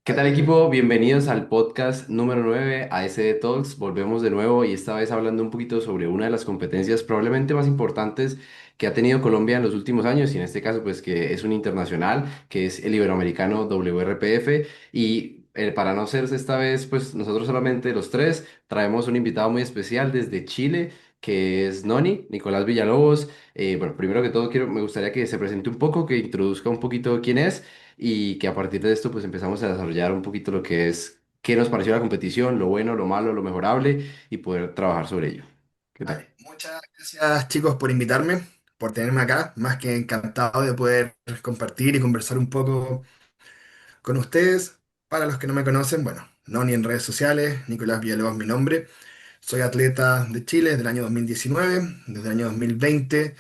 ¿Qué tal equipo? Bienvenidos al podcast número 9 ASD Talks. Volvemos de nuevo y esta vez hablando un poquito sobre una de las competencias probablemente más importantes que ha tenido Colombia en los últimos años y en este caso pues que es un internacional, que es el Iberoamericano WRPF y para no ser esta vez pues nosotros solamente los tres, traemos un invitado muy especial desde Chile que es Noni, Nicolás Villalobos. Bueno, primero que todo me gustaría que se presente un poco, que introduzca un poquito quién es y que a partir de esto pues empezamos a desarrollar un poquito lo que es qué nos pareció la competición, lo bueno, lo malo, lo mejorable y poder trabajar sobre ello. ¿Qué tal? Vale, muchas gracias chicos por invitarme, por tenerme acá. Más que encantado de poder compartir y conversar un poco con ustedes. Para los que no me conocen, bueno, no ni en redes sociales, Nicolás Villalobos es mi nombre. Soy atleta de Chile desde el año 2019. Desde el año 2020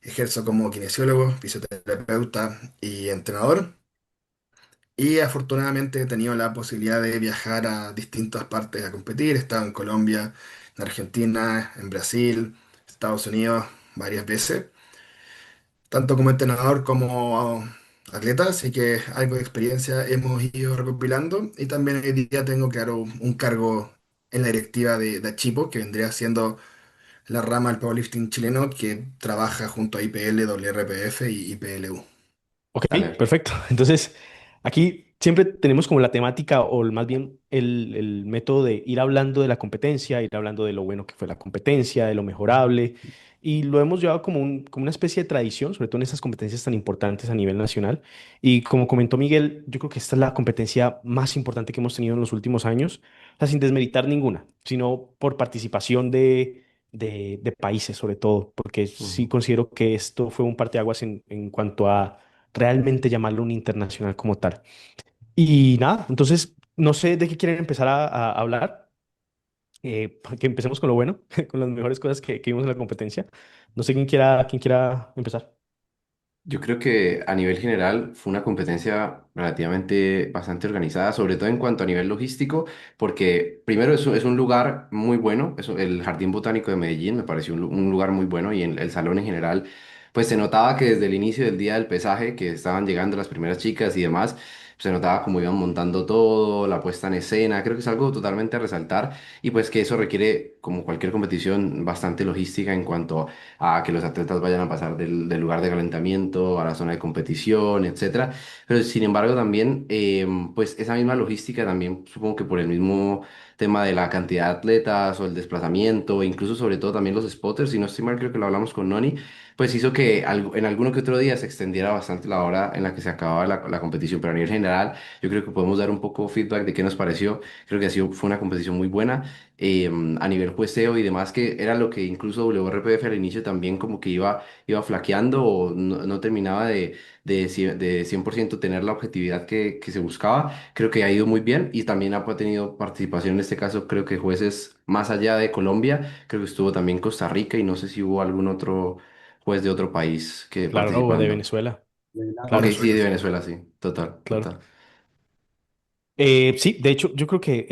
ejerzo como kinesiólogo, fisioterapeuta y entrenador. Y afortunadamente he tenido la posibilidad de viajar a distintas partes a competir. He estado en Colombia, en Argentina, en Brasil, Estados Unidos varias veces, tanto como entrenador como atleta, así que algo de experiencia hemos ido recopilando. Y también hoy día tengo, claro, un cargo en la directiva de Achipo, que vendría siendo la rama del powerlifting chileno que trabaja junto a IPL, WRPF y IPLU. Ok, Dale. perfecto. Entonces, aquí siempre tenemos como la temática o más bien el método de ir hablando de la competencia, ir hablando de lo bueno que fue la competencia, de lo mejorable, y lo hemos llevado como, como una especie de tradición, sobre todo en estas competencias tan importantes a nivel nacional. Y como comentó Miguel, yo creo que esta es la competencia más importante que hemos tenido en los últimos años, o sea, sin desmeritar ninguna, sino por participación de países sobre todo, porque sí Ujú. considero que esto fue un parteaguas en cuanto a realmente llamarlo un internacional como tal. Y nada, entonces no sé de qué quieren empezar a hablar. Que empecemos con lo bueno, con las mejores cosas que vimos en la competencia. No sé quién quiera empezar. Yo creo que a nivel general fue una competencia relativamente bastante organizada, sobre todo en cuanto a nivel logístico, porque primero es un lugar muy bueno, el Jardín Botánico de Medellín me pareció un lugar muy bueno y en el salón en general, pues se notaba que desde el inicio del día del pesaje, que estaban llegando las primeras chicas y demás, se notaba cómo iban montando todo, la puesta en escena, creo que es algo totalmente a resaltar y pues que eso requiere, como cualquier competición, bastante logística en cuanto a que los atletas vayan a pasar del lugar de calentamiento a la zona de competición, etcétera. Pero sin embargo también, pues esa misma logística también supongo que por el mismo tema de la cantidad de atletas o el desplazamiento, e incluso sobre todo también los spotters, si no estoy mal, creo que lo hablamos con Noni, pues hizo que en alguno que otro día se extendiera bastante la hora en la que se acababa la competición, pero a nivel general yo creo que podemos dar un poco feedback de qué nos pareció. Creo que fue una competición muy buena a nivel jueceo y demás, que era lo que incluso WRPF al inicio también como que iba flaqueando o no terminaba de 100% tener la objetividad que se buscaba. Creo que ha ido muy bien y también ha tenido participación en este caso, creo que jueces más allá de Colombia, creo que estuvo también Costa Rica y no sé si hubo algún otro juez de otro país que Claro. participó. O Participando. de Venezuela. Venezuela. Ok, Claro, sí, de Venezuela, sí, total, claro. total. Sí, de hecho, yo creo que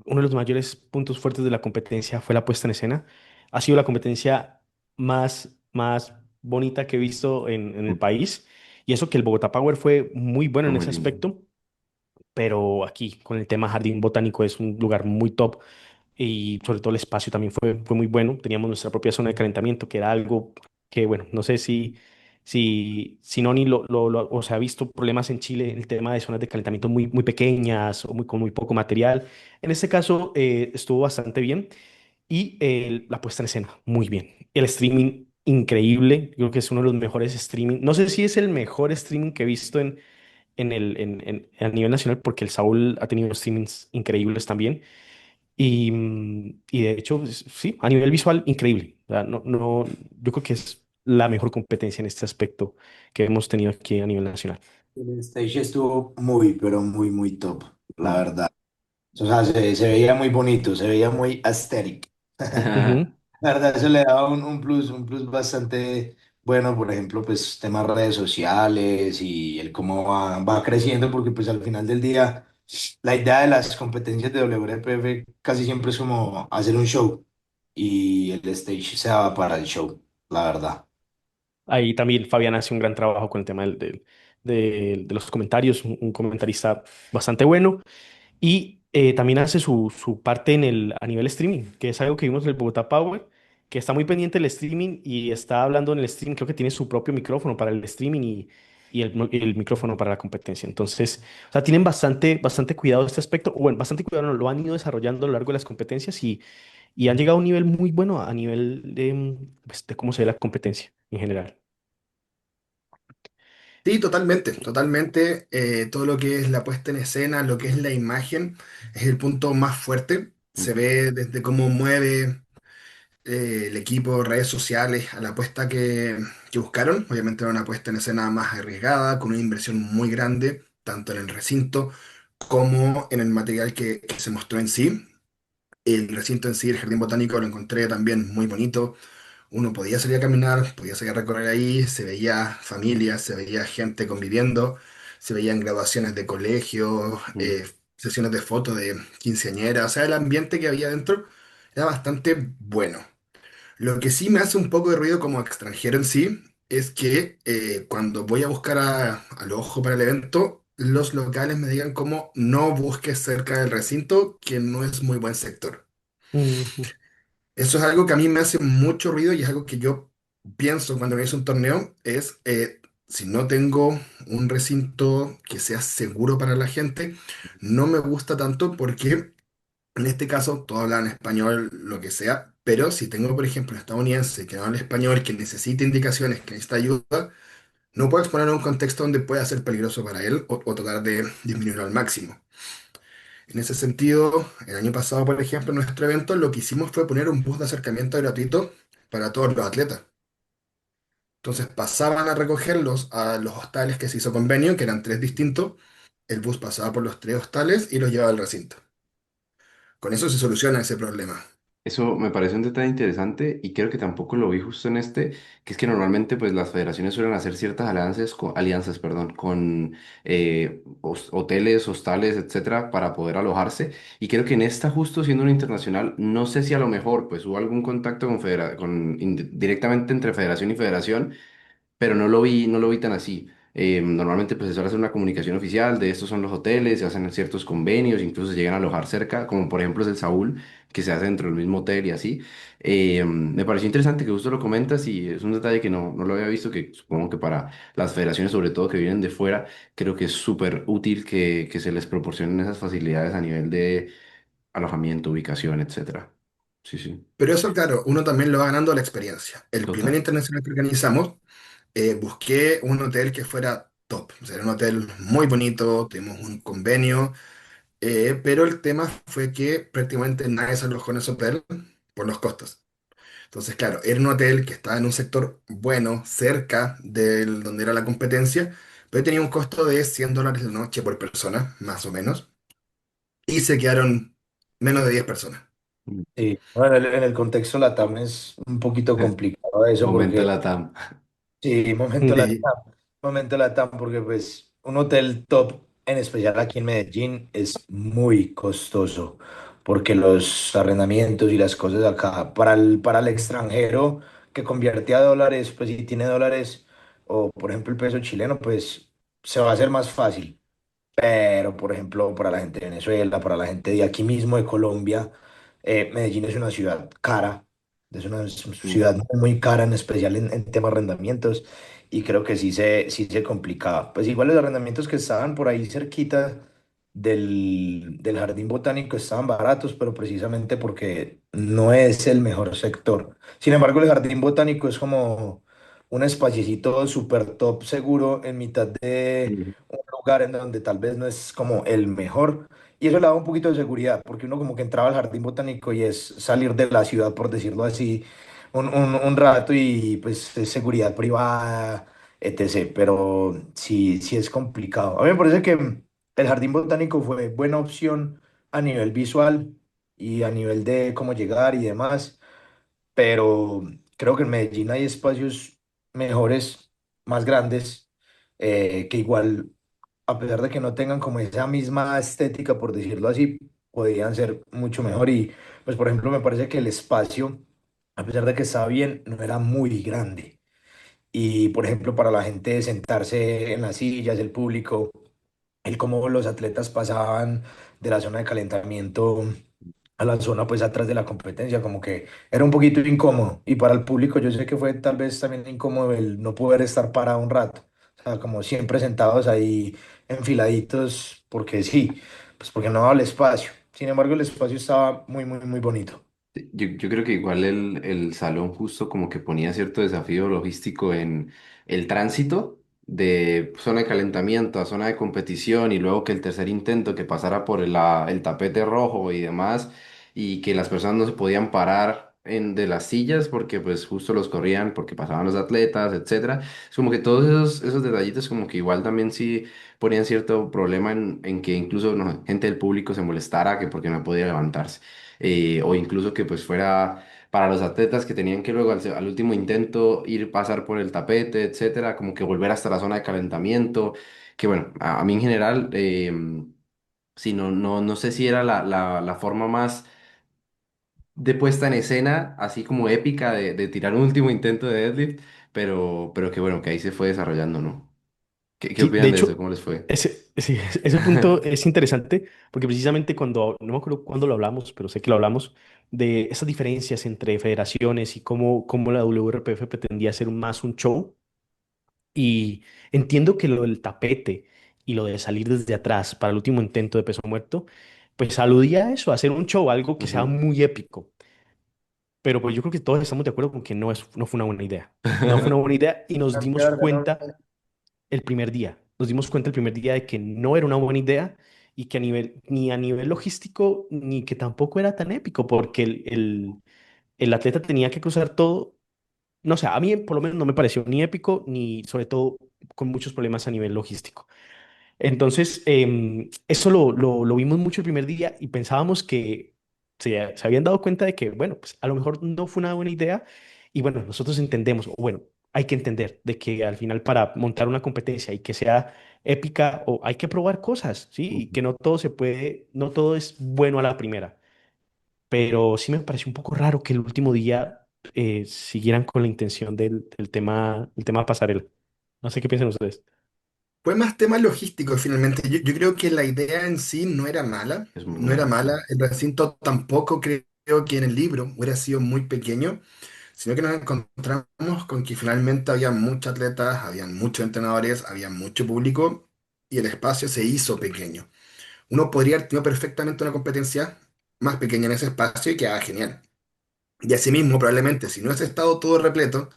uno de los mayores puntos fuertes de la competencia fue la puesta en escena. Ha sido la competencia más bonita que he visto en el país. Y eso que el Bogotá Power fue muy bueno Fue en muy ese lindo. aspecto, pero aquí con el tema Jardín Botánico es un lugar muy top y sobre todo el espacio también fue muy bueno. Teníamos nuestra propia zona de calentamiento, que era algo que, bueno, no sé si Noni o sea, ha visto problemas en Chile en el tema de zonas de calentamiento muy pequeñas o con muy poco material. En este caso estuvo bastante bien y la puesta en escena, muy bien. El streaming, increíble. Yo creo que es uno de los mejores streaming. No sé si es el mejor streaming que he visto a nivel nacional, porque el Saúl ha tenido streamings increíbles también. Y de hecho, sí, a nivel visual, increíble. O sea, yo creo que es la mejor competencia en este aspecto que hemos tenido aquí a nivel nacional. El stage estuvo muy, pero muy top, la verdad. O sea, se veía muy bonito, se veía muy aesthetic. Ujú. La verdad, eso le daba un plus bastante bueno, por ejemplo, pues temas redes sociales y el cómo va creciendo, porque pues al final del día, la idea de las competencias de WPF casi siempre es como hacer un show y el stage se daba para el show, la verdad. Ahí también Fabián hace un gran trabajo con el tema de los comentarios, un comentarista bastante bueno. Y también hace su parte a nivel streaming, que es algo que vimos en el Bogotá Power, que está muy pendiente del streaming y está hablando en el streaming. Creo que tiene su propio micrófono para el streaming y el micrófono para la competencia. Entonces, o sea, tienen bastante cuidado este aspecto. O bueno, bastante cuidado, no, lo han ido desarrollando a lo largo de las competencias y han llegado a un nivel muy bueno a nivel pues, de cómo se ve la competencia en general. Sí, totalmente, totalmente. Todo lo que es la puesta en escena, lo que es la imagen, es el punto más fuerte. Se Ujú. ve desde cómo mueve el equipo, redes sociales, a la apuesta que buscaron. Obviamente era una puesta en escena más arriesgada, con una inversión muy grande, tanto en el recinto como en el material que se mostró en sí. El recinto en sí, el jardín botánico, lo encontré también muy bonito. Uno podía salir a caminar, podía salir a recorrer ahí, se veía familias, se veía gente conviviendo, se veían graduaciones de colegio, Mm. sesiones de fotos de quinceañeras, o sea, el ambiente que había dentro era bastante bueno. Lo que sí me hace un poco de ruido como extranjero en sí es que cuando voy a buscar al ojo para el evento, los locales me digan como no busques cerca del recinto, que no es muy buen sector. Ujú. Eso es algo que a mí me hace mucho ruido y es algo que yo pienso cuando organizo un torneo, es si no tengo un recinto que sea seguro para la gente, no me gusta tanto porque en este caso todos hablan español, lo que sea, pero si tengo, por ejemplo, un estadounidense que no habla español, que necesita indicaciones, que necesita ayuda, no puedo exponer a un contexto donde pueda ser peligroso para él o tratar de disminuirlo al máximo. En ese sentido, el año pasado, por ejemplo, en nuestro evento, lo que hicimos fue poner un bus de acercamiento gratuito para todos los atletas. Entonces pasaban a recogerlos a los hostales que se hizo convenio, que eran tres distintos. El bus pasaba por los tres hostales y los llevaba al recinto. Con eso se soluciona ese problema. Eso me parece un detalle interesante y creo que tampoco lo vi justo en este, que es que normalmente pues las federaciones suelen hacer ciertas alianzas, perdón, con hoteles, hostales, etcétera, para poder alojarse. Y creo que en esta, justo siendo una internacional, no sé si a lo mejor pues hubo algún contacto directamente entre federación y federación, pero no lo vi tan así. Normalmente pues se suele hacer una comunicación oficial de estos son los hoteles, se hacen ciertos convenios, incluso se llegan a alojar cerca, como por ejemplo es el Saúl, que se hace dentro del mismo hotel y así. Me pareció interesante que justo lo comentas y es un detalle que no lo había visto, que supongo que para las federaciones, sobre todo que vienen de fuera, creo que es súper útil que se les proporcionen esas facilidades a nivel de alojamiento, ubicación, etcétera. Sí, sí, Pero eso, claro, uno también lo va ganando la experiencia. El primer total. internacional que organizamos, busqué un hotel que fuera top. O sea, era un hotel muy bonito, tuvimos un convenio, pero el tema fue que prácticamente nadie se alojó en ese hotel por los costos. Entonces, claro, era un hotel que estaba en un sector bueno, cerca del donde era la competencia, pero tenía un costo de $100 la noche por persona, más o menos, y se quedaron menos de 10 personas. Mm. Sí, bueno, en el contexto LATAM es un poquito complicado eso Momento porque, Latam. sí, Sí, momento LATAM porque pues un hotel top, en especial aquí en Medellín, es muy costoso porque los arrendamientos y las cosas acá para el extranjero que convierte a dólares, pues si tiene dólares o por ejemplo el peso chileno, pues se va a hacer más fácil. Pero, por ejemplo, para la gente de Venezuela, para la gente de aquí mismo, de Colombia, Medellín es una ciudad cara, es una Mm. ciudad muy cara, en especial en temas de arrendamientos, y creo que sí se complicaba. Pues igual los arrendamientos que estaban por ahí cerquita del jardín botánico estaban baratos, pero precisamente porque no es el mejor sector. Sin embargo, el jardín botánico es como un espaciecito súper top seguro en mitad de Mm. un lugar en donde tal vez no es como el mejor. Y eso le daba un poquito de seguridad, porque uno como que entraba al jardín botánico y es salir de la ciudad, por decirlo así, un rato y pues es seguridad privada, etc. Pero sí, sí es complicado. A mí me parece que el jardín botánico fue buena opción a nivel visual y a nivel de cómo llegar y demás, pero creo que en Medellín hay espacios mejores, más grandes, que igual, a pesar de que no tengan como esa misma estética, por decirlo así, podrían ser mucho mejor. Y pues, por ejemplo, me parece que el espacio, a pesar de que estaba bien, no era muy grande. y, por ejemplo, para la gente sentarse en las sillas, el público, el cómo los atletas pasaban de la zona de calentamiento a la zona pues atrás de la competencia, como que era un poquito incómodo. Y para el público yo sé que fue tal vez también incómodo el no poder estar parado un rato. O sea, como siempre sentados ahí enfiladitos, porque sí, pues porque no daba el espacio. Sin embargo, el espacio estaba muy, muy, muy bonito. Yo creo que igual el salón justo como que ponía cierto desafío logístico en el tránsito de zona de calentamiento a zona de competición y luego que el tercer intento que pasara por el tapete rojo y demás y que las personas no se podían parar de las sillas porque pues justo los corrían porque pasaban los atletas, etcétera. Es como que todos esos detallitos como que igual también sí ponían cierto problema en que incluso no, gente del público se molestara que porque no podía levantarse o incluso que pues fuera para los atletas que tenían que luego al último intento ir pasar por el tapete, etcétera, como que volver hasta la zona de calentamiento, que bueno, a mí en general, sí, no sé si era la forma más de puesta en escena, así como épica de tirar un último intento de deadlift, pero que bueno, que ahí se fue desarrollando, ¿no? ¿Qué Sí, de opinan de eso? hecho, ¿Cómo les fue? sí, ese punto es interesante porque precisamente cuando, no me acuerdo cuándo lo hablamos, pero sé que lo hablamos, de esas diferencias entre federaciones y cómo la WRPF pretendía hacer más un show. Y entiendo que lo del tapete y lo de salir desde atrás para el último intento de peso muerto, pues aludía a eso, a hacer un show, algo que sea Ujú. muy épico. Pero pues yo creo que todos estamos de acuerdo con que no fue una buena idea. No fue una buena idea y nos No, de dimos verdad, no. cuenta el primer día. Nos dimos cuenta el primer día de que no era una buena idea y que ni a nivel logístico, ni que tampoco era tan épico, porque el atleta tenía que cruzar todo. No sé, a mí por lo menos no me pareció ni épico, ni sobre todo con muchos problemas a nivel logístico. Entonces, eso lo vimos mucho el primer día y pensábamos que se habían dado cuenta de que, bueno, pues a lo mejor no fue una buena idea y bueno, nosotros entendemos, o bueno, hay que entender de que al final para montar una competencia y que sea épica o hay que probar cosas, ¿sí? Y que no todo se puede, no todo es bueno a la primera, pero sí me pareció un poco raro que el último día siguieran con la intención el tema pasarela. No sé qué piensan ustedes. Fue más tema logístico finalmente. Yo creo que la idea en sí no era mala, Es muy no era buena, sí. mala. El recinto tampoco creo que en el libro hubiera sido muy pequeño, sino que nos encontramos con que finalmente había muchos atletas, había muchos entrenadores, había mucho público y el espacio se hizo pequeño. Uno podría haber tenido perfectamente una competencia más pequeña en ese espacio y quedaba genial. Y asimismo, probablemente, si no hubiese estado todo repleto,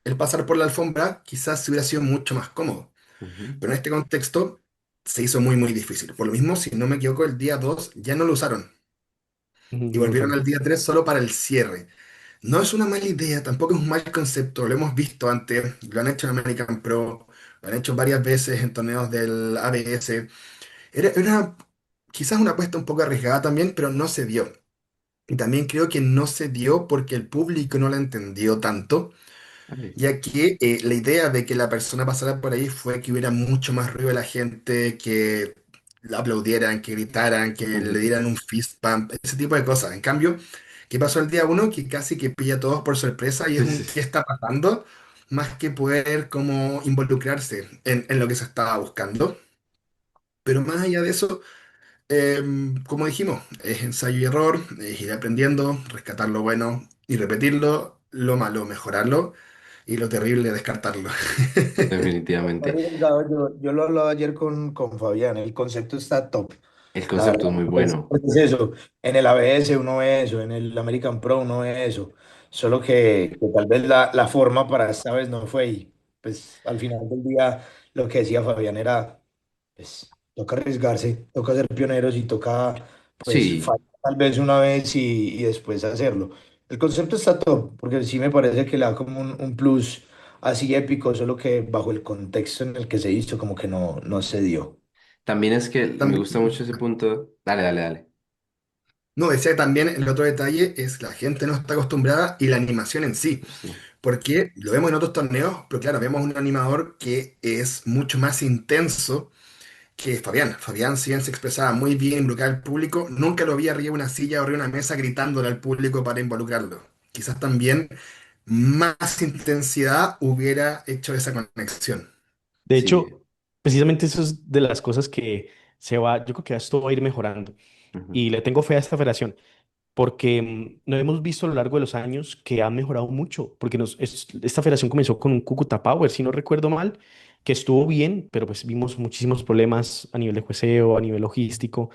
el pasar por la alfombra quizás hubiera sido mucho más cómodo. Ujú. Pero en este contexto se hizo muy, muy difícil. Por lo mismo, si no me equivoco, el día 2 ya no lo usaron Ujú, y no lo volvieron usaron. al día 3 solo para el cierre. No es una mala idea, tampoco es un mal concepto, lo hemos visto antes, lo han hecho en American Pro, lo han hecho varias veces en torneos del ABS. Era quizás una apuesta un poco arriesgada también, pero no se dio. Y también creo que no se dio porque el público no la entendió tanto, Vale. ya que la idea de que la persona pasara por ahí fue que hubiera mucho más ruido de la gente, que la aplaudieran, que gritaran, que le Ujú. dieran un fist bump, ese tipo de cosas. En cambio, ¿qué pasó el día 1? Que casi que pilla a todos por sorpresa y es un ¿qué está pasando? Más que poder como involucrarse en lo que se estaba buscando. Pero más allá de eso, como dijimos, es ensayo y error, es ir aprendiendo, rescatar lo bueno y repetirlo, lo malo, mejorarlo y lo terrible, descartarlo. Definitivamente. Arriesgado, yo lo hablaba ayer con Fabián, el concepto está top. El La verdad, concepto es muy pues, bueno. pues es eso. En el ABS uno ve eso, en el American Pro uno ve eso. Solo que tal vez la forma para esta vez no fue. Y pues al final del día lo que decía Fabián era, pues toca arriesgarse, toca ser pioneros y toca pues Sí, fallar tal vez una vez y después hacerlo. El concepto está top, porque sí me parece que le da como un plus así épico, solo que bajo el contexto en el que se hizo, como que no se dio. también es que me También, gusta mucho ese punto. Dale, dale, dale. no, decía también el otro detalle es la gente no está acostumbrada y la animación en sí, Sí. porque lo vemos en otros torneos, pero claro, vemos un animador que es mucho más intenso que Fabián. Fabián, si bien se expresaba muy bien, involucrar al público, nunca lo vi arriba de una silla o arriba de una mesa gritándole al público para involucrarlo. Quizás también más intensidad hubiera hecho esa conexión. De Sí. hecho, precisamente eso es de las cosas que se va, yo creo que esto va a ir mejorando. Ujú, Y le tengo fe a esta federación, porque no hemos visto a lo largo de los años que ha mejorado mucho, porque esta federación comenzó con un Cúcuta Power, si no recuerdo mal, que estuvo bien, pero pues vimos muchísimos problemas a nivel de jueceo, a nivel logístico,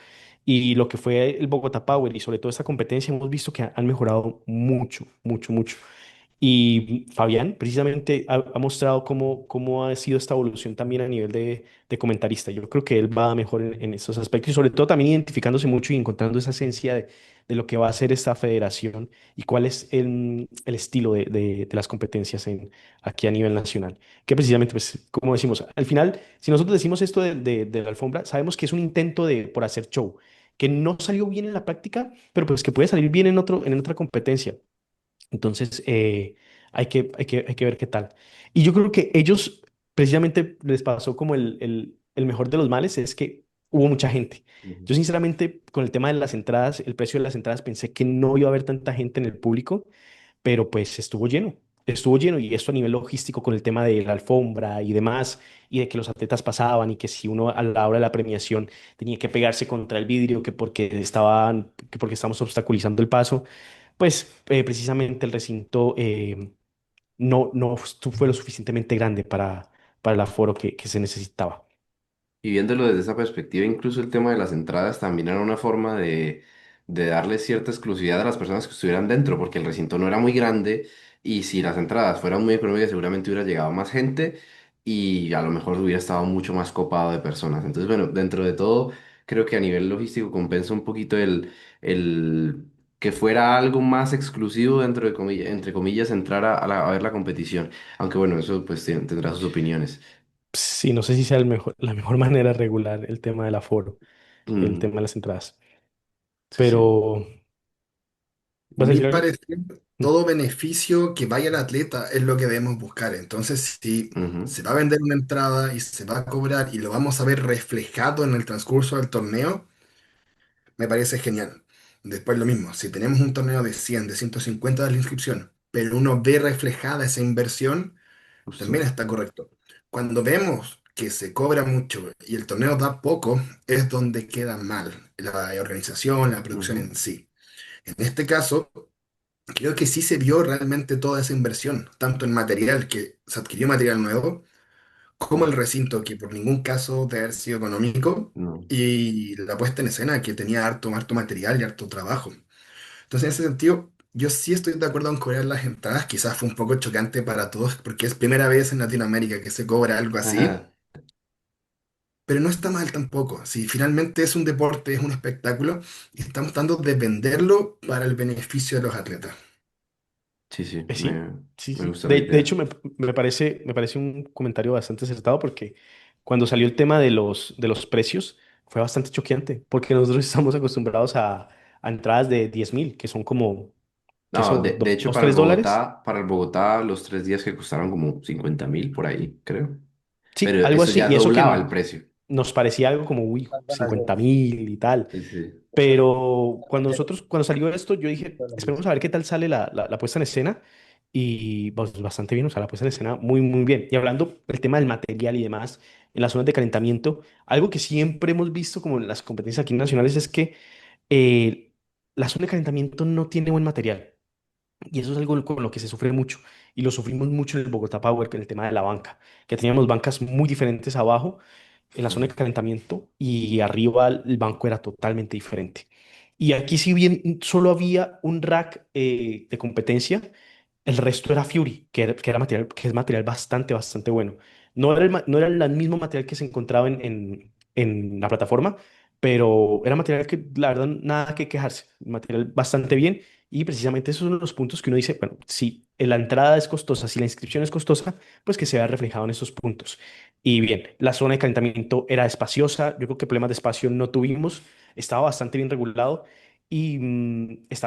y lo que fue el Bogotá Power y sobre todo esta competencia hemos visto que han mejorado mucho, mucho, mucho. Y Fabián precisamente ha mostrado cómo ha sido esta evolución también a nivel de comentarista. Yo creo que él va mejor en esos aspectos y sobre todo también identificándose mucho y encontrando esa esencia de lo que va a ser esta federación y cuál es el estilo de las competencias aquí a nivel nacional. Que precisamente, pues, como decimos, al final, si nosotros decimos esto de la alfombra, sabemos que es un intento por hacer show, que no salió bien en la práctica, pero pues que puede salir bien en otra competencia. Entonces, hay que ver qué tal. Y yo creo que ellos, precisamente, les pasó como el mejor de los males, es que hubo mucha gente. ujú. Yo, sinceramente, con el tema de las entradas, el precio de las entradas, pensé que no iba a haber tanta gente en el público, pero pues estuvo lleno. Estuvo lleno y esto a nivel logístico con el tema de la alfombra y demás, y de que los atletas pasaban y que si uno a la hora de la premiación tenía que pegarse contra el vidrio, que porque estamos obstaculizando el paso, pues precisamente el recinto no fue lo suficientemente grande para el aforo que se necesitaba. Y viéndolo desde esa perspectiva, incluso el tema de las entradas también era una forma de darle cierta exclusividad a las personas que estuvieran dentro, porque el recinto no era muy grande y si las entradas fueran muy económicas seguramente hubiera llegado más gente y a lo mejor hubiera estado mucho más copado de personas. Entonces, bueno, dentro de todo, creo que a nivel logístico compensa un poquito el que fuera algo más exclusivo dentro de comillas, entre comillas, entrar a ver la competición. Aunque bueno, eso pues tendrá sus opiniones. Sí, no sé si sea la mejor manera de regular el tema del aforo, el Mm, tema de las entradas. sí, sí. Pero, A ¿vas a mi decir algo? parecer, todo beneficio que vaya al atleta es lo que debemos buscar. Entonces, si Ujú, se va a vender una entrada y se va a cobrar y lo vamos a ver reflejado en el transcurso del torneo, me parece genial. Después lo mismo, si tenemos un torneo de 100, de 150 de la inscripción, pero uno ve reflejada esa inversión, también justo. está correcto. Cuando vemos que se cobra mucho y el torneo da poco, es donde queda mal la organización, la producción Ujú, en sí. En este caso, creo que sí se vio realmente toda esa inversión, tanto en material, que se adquirió material nuevo, como el ujú, recinto, que por ningún caso de haber sido económico, no. y la puesta en escena, que tenía harto material y harto trabajo. Entonces, en ese sentido, yo sí estoy de acuerdo en cobrar las entradas. Quizás fue un poco chocante para todos, porque es primera vez en Latinoamérica que se cobra algo así, Ajá, pero no está mal tampoco. Si finalmente es un deporte, es un espectáculo, y estamos tratando de venderlo para el beneficio de los atletas. sí, sí, Sí, sí, me sí. gusta la De idea. hecho, me parece un comentario bastante acertado porque cuando salió el tema de los precios fue bastante choqueante porque nosotros estamos acostumbrados a entradas de 10.000, que son como, ¿qué No, son? de hecho, ¿Dos, tres dólares? Para el Bogotá, los 3 días que costaron como 50.000 por ahí, creo. Sí, Pero algo eso así. ya Y eso que doblaba el precio. nos parecía algo como, uy, 50.000 y tal. Sí, sí. Pero cuando salió esto, yo dije, esperemos a ver qué tal sale la puesta en escena. Y pues, bastante bien, o sea, la puesta en escena muy, muy bien. Y hablando del tema del material y demás, en las zonas de calentamiento, algo que siempre hemos visto como en las competencias aquí nacionales es que la zona de calentamiento no tiene buen material. Y eso es algo con lo que se sufre mucho. Y lo sufrimos mucho en el Bogotá Power, con el tema de la banca, que teníamos bancas muy diferentes abajo en la zona de Ujú, calentamiento y arriba el banco era totalmente diferente. Y aquí si bien solo había un rack de competencia, el resto era Fury, que era material, que es material bastante, bastante bueno. No era el mismo material que se encontraba en la plataforma, pero era material que, la verdad, nada que quejarse. Material bastante bien. Y precisamente esos son los puntos que uno dice, bueno, si la entrada es costosa, si la inscripción es costosa, pues que se vea reflejado en esos puntos. Y bien, la zona de calentamiento era espaciosa, yo creo que problemas de espacio no tuvimos, estaba bastante bien regulado y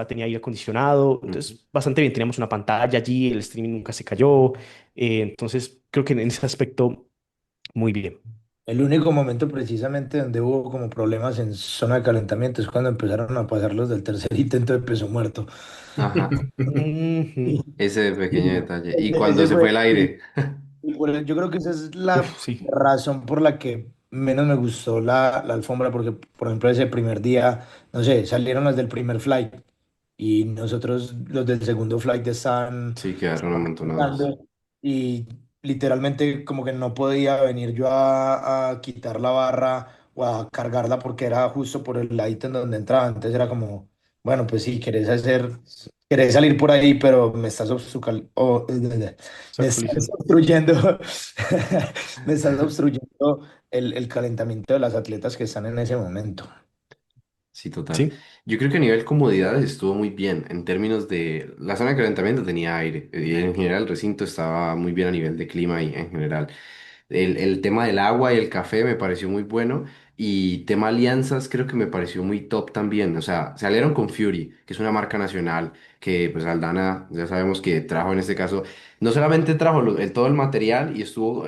tenía aire acondicionado, ujú. entonces bastante bien, teníamos una pantalla allí, el streaming nunca se cayó, entonces creo que en ese aspecto muy bien. El único momento precisamente donde hubo como problemas en zona de calentamiento es cuando empezaron a pasar los del tercer intento de peso muerto. Ajá, Ujú. ese pequeño detalle. Y cuando Ese se fue fue, el aire. yo creo que esa es la Uf, sí, razón por la que menos me gustó la alfombra, porque por ejemplo ese primer día, no sé, salieron los del primer flight y nosotros los del segundo flight Sí, quedaron estaban amontonados. cargando y literalmente como que no podía venir yo a quitar la barra o a cargarla porque era justo por el ladito en donde entraba. Entonces era como, bueno, pues sí, querés salir por ahí, pero me estás obstaculizando. obstruyendo, me estás obstruyendo el calentamiento de las atletas que están en ese momento. Sí, total. Sí, Yo creo que a nivel comodidades estuvo muy bien en términos de la zona de calentamiento tenía aire y en general el recinto estaba muy bien a nivel de clima y en general. El tema del agua y el café me pareció muy bueno y tema alianzas creo que me pareció muy top también. O sea, se aliaron con Fury, que es una marca nacional que pues Aldana ya sabemos que trajo en este caso, no solamente trajo todo el material y estuvo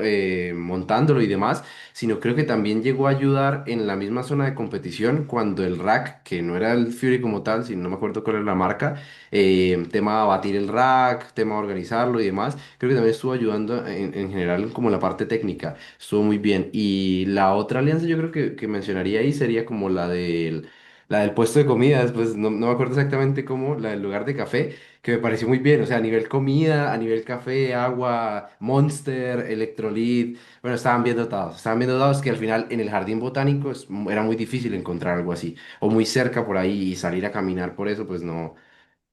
montándolo y demás, sino creo que también llegó a ayudar en la misma zona de competición cuando el rack, que no era el Fury como tal, sino no me acuerdo cuál era la marca, tema de abatir el rack, tema de organizarlo y demás. Creo que también estuvo ayudando en general como la parte técnica, estuvo muy bien. Y la otra alianza yo creo que mencionaría ahí sería como la del puesto de comidas, pues no me acuerdo exactamente cómo, la del lugar de café, que me pareció muy bien, o sea, a nivel comida, a nivel café, agua, Monster, Electrolit, bueno, estaban bien dotados que al final en el jardín botánico era muy difícil encontrar algo así, o muy cerca por ahí y salir a caminar por eso, pues no.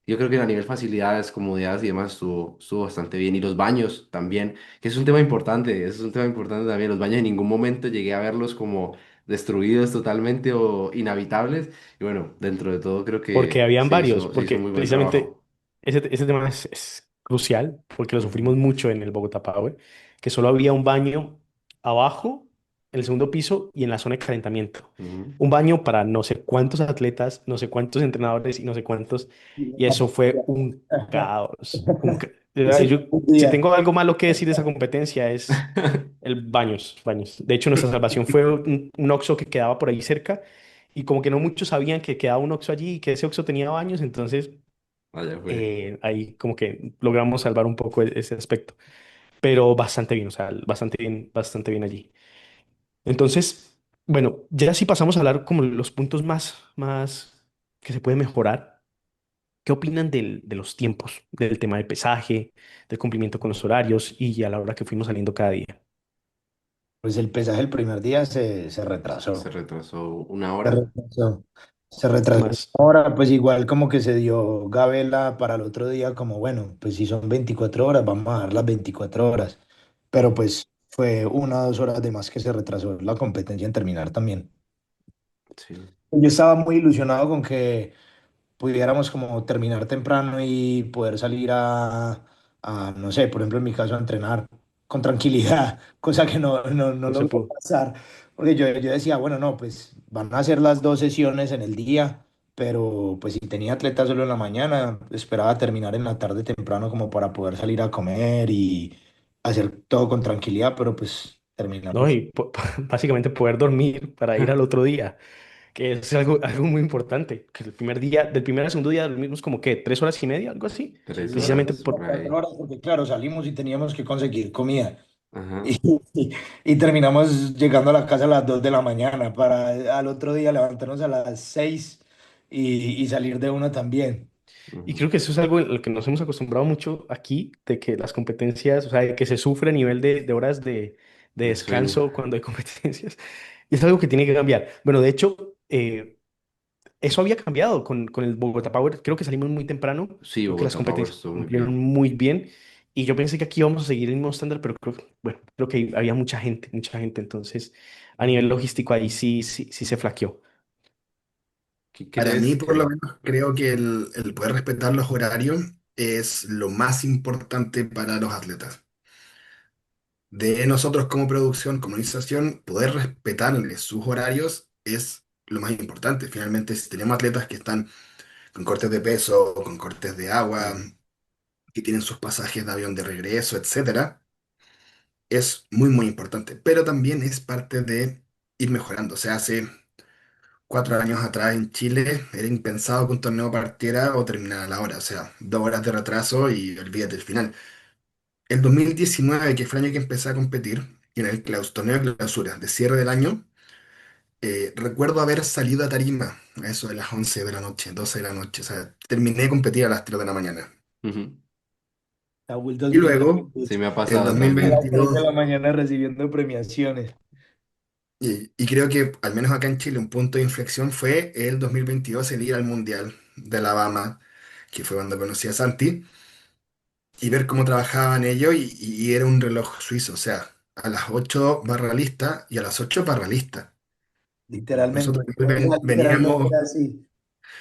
Yo creo que a nivel facilidades, comodidades y demás estuvo bastante bien. Y los baños también, que es un tema importante, es un tema importante también. Los baños en ningún momento llegué a verlos como destruidos totalmente o inhabitables. Y bueno, dentro de todo creo porque que habían varios, se hizo porque muy buen precisamente trabajo. ese tema es crucial, porque lo Ujú, sufrimos mucho en el Bogotá Power, que solo había un baño abajo, en el segundo piso y en la zona de calentamiento. ujú. Un baño para no sé cuántos atletas, no sé cuántos entrenadores y no sé cuántos, y eso fue un caos. Ese Yo, si día. tengo algo malo que decir de esa competencia es el baños, baños. De hecho, nuestra salvación fue un Oxxo que quedaba por ahí cerca y como que no muchos sabían que quedaba un Oxxo allí y que ese Oxxo tenía baños, entonces Allá fue. ahí como que logramos salvar un poco ese aspecto. Pero bastante bien, o sea, bastante bien allí. Entonces, bueno, ya si pasamos a hablar como los puntos más que se puede mejorar. ¿Qué opinan de los tiempos, del tema del pesaje, del cumplimiento con los horarios y a la hora que fuimos saliendo cada día? Pues el pesaje el primer día se Se retrasó. retrasó una Se hora. retrasó. Se retrasó. Más. Ahora, pues igual como que se dio Gabela para el otro día, como bueno, pues si son 24 horas, vamos a dar las 24 horas. Pero pues fue 1 o 2 horas de más que se retrasó la competencia en terminar también. Sí, Yo estaba muy ilusionado con que pudiéramos como terminar temprano y poder salir no sé, por ejemplo, en mi caso, a entrenar con tranquilidad, cosa que no No se logró pudo. pasar, porque yo decía, bueno, no, pues van a ser las 2 sesiones en el día, pero pues si tenía atletas solo en la mañana, esperaba terminar en la tarde temprano como para poder salir a comer y hacer todo con tranquilidad, pero pues ¿No? terminamos. Y básicamente poder dormir para ir al otro día, que es algo muy importante. Que el primer día, del primer al segundo día dormimos como que 3 horas y media, algo así. tres Precisamente horas Como por por... ahí. porque claro, salimos y teníamos que conseguir comida. Ajá. Y, y terminamos llegando a la casa a las 2 de la mañana para al otro día levantarnos a las 6 y salir de una también. Y Ujú. creo que eso es algo en lo que nos hemos acostumbrado mucho aquí, de que las competencias, o sea, de que se sufre a nivel de horas de De sueño. descanso cuando hay competencias. Y es algo que tiene que cambiar. Bueno, de hecho, eso había cambiado con el Bogotá Power. Creo que salimos muy temprano. Sí, Creo que las Bogotá Power competencias estuvo muy cumplieron bien. muy bien. Y yo pensé que aquí íbamos a seguir el mismo estándar, pero bueno, creo que había mucha gente, mucha gente. Entonces, a nivel logístico ahí sí se flaqueó. ¿Qué Para crees mí, por lo que? menos, creo que el poder respetar los horarios es lo más importante para los atletas. De nosotros como producción, como organización, poder respetarles sus horarios es lo más importante. Finalmente, si tenemos atletas que están con cortes de peso, con cortes de agua, Mm, que tienen sus pasajes de avión de regreso, etcétera, es muy, muy importante, pero también es parte de ir mejorando. O sea, hace 4 años atrás en Chile era impensado que un torneo partiera o terminara a la hora, o sea, 2 horas de retraso y olvídate el final. El 2019, que fue el año que empecé a competir, en el torneo de clausura de cierre del año, recuerdo haber salido a tarima a eso de las 11 de la noche, 12 de la noche, o sea, terminé de competir a las 3 de la mañana. Ujú. Saúl Y luego, 2022, Sí me ha el pasado a también. las 3 de 2022, la mañana recibiendo premiaciones. y creo que al menos acá en Chile un punto de inflexión fue el 2022 el ir al Mundial de Alabama, que fue cuando conocí a Santi, y ver cómo trabajaban ellos y era un reloj suizo, o sea, a las 8 barra lista y a las 8 barra lista. Literalmente, Nosotros o sea, literalmente veníamos, era así.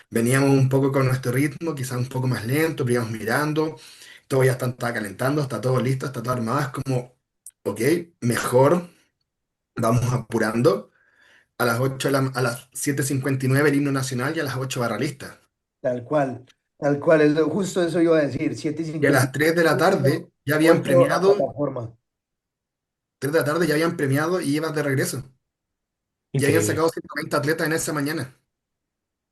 veníamos un poco con nuestro ritmo, quizás un poco más lento, pero íbamos mirando, todo ya estaba calentando, está todo listo, está todo armado, es como, ok, mejor, vamos apurando. A las 8 a las 7:59 el himno nacional y a las 8 barra lista. Tal cual, tal cual, justo eso iba a decir, 7 y Y a 50, las 3 de la tarde ya habían 8 a premiado, plataforma. 3 de la tarde ya habían premiado y ibas de regreso. Y habían Increíble. sacado 120 atletas en esa mañana.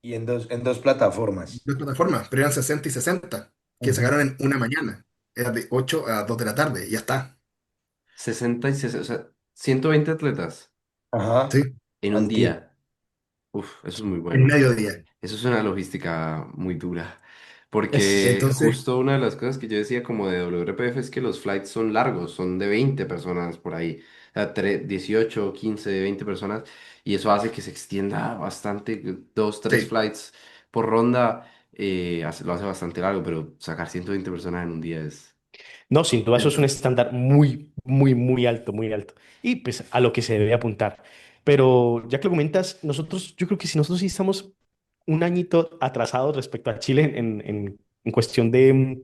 Y en dos plataformas. Dos plataformas, pero eran 60 y 60 que Ujú. sacaron en una mañana. Era de 8 a 2 de la tarde y ya está. 60 y 60, o sea, 120 atletas Ajá, Sí, en un al tiro. día. Uf, eso es muy en bueno. mediodía. Eso es una logística muy dura. Porque Entonces, justo una de las cosas que yo decía como de WRPF es que los flights son largos, son de 20 personas por ahí. O sea, 18, 15, 20 personas. Y eso hace que se extienda bastante, dos, tres sí, flights por ronda. Lo hace bastante largo, pero sacar 120 personas en un día es... No, sin duda eso es un cierto. estándar muy, muy, muy alto, muy alto. Y pues a lo que se debe apuntar. Pero ya que lo comentas, nosotros, yo creo que si nosotros sí estamos un añito atrasados respecto a Chile en cuestión de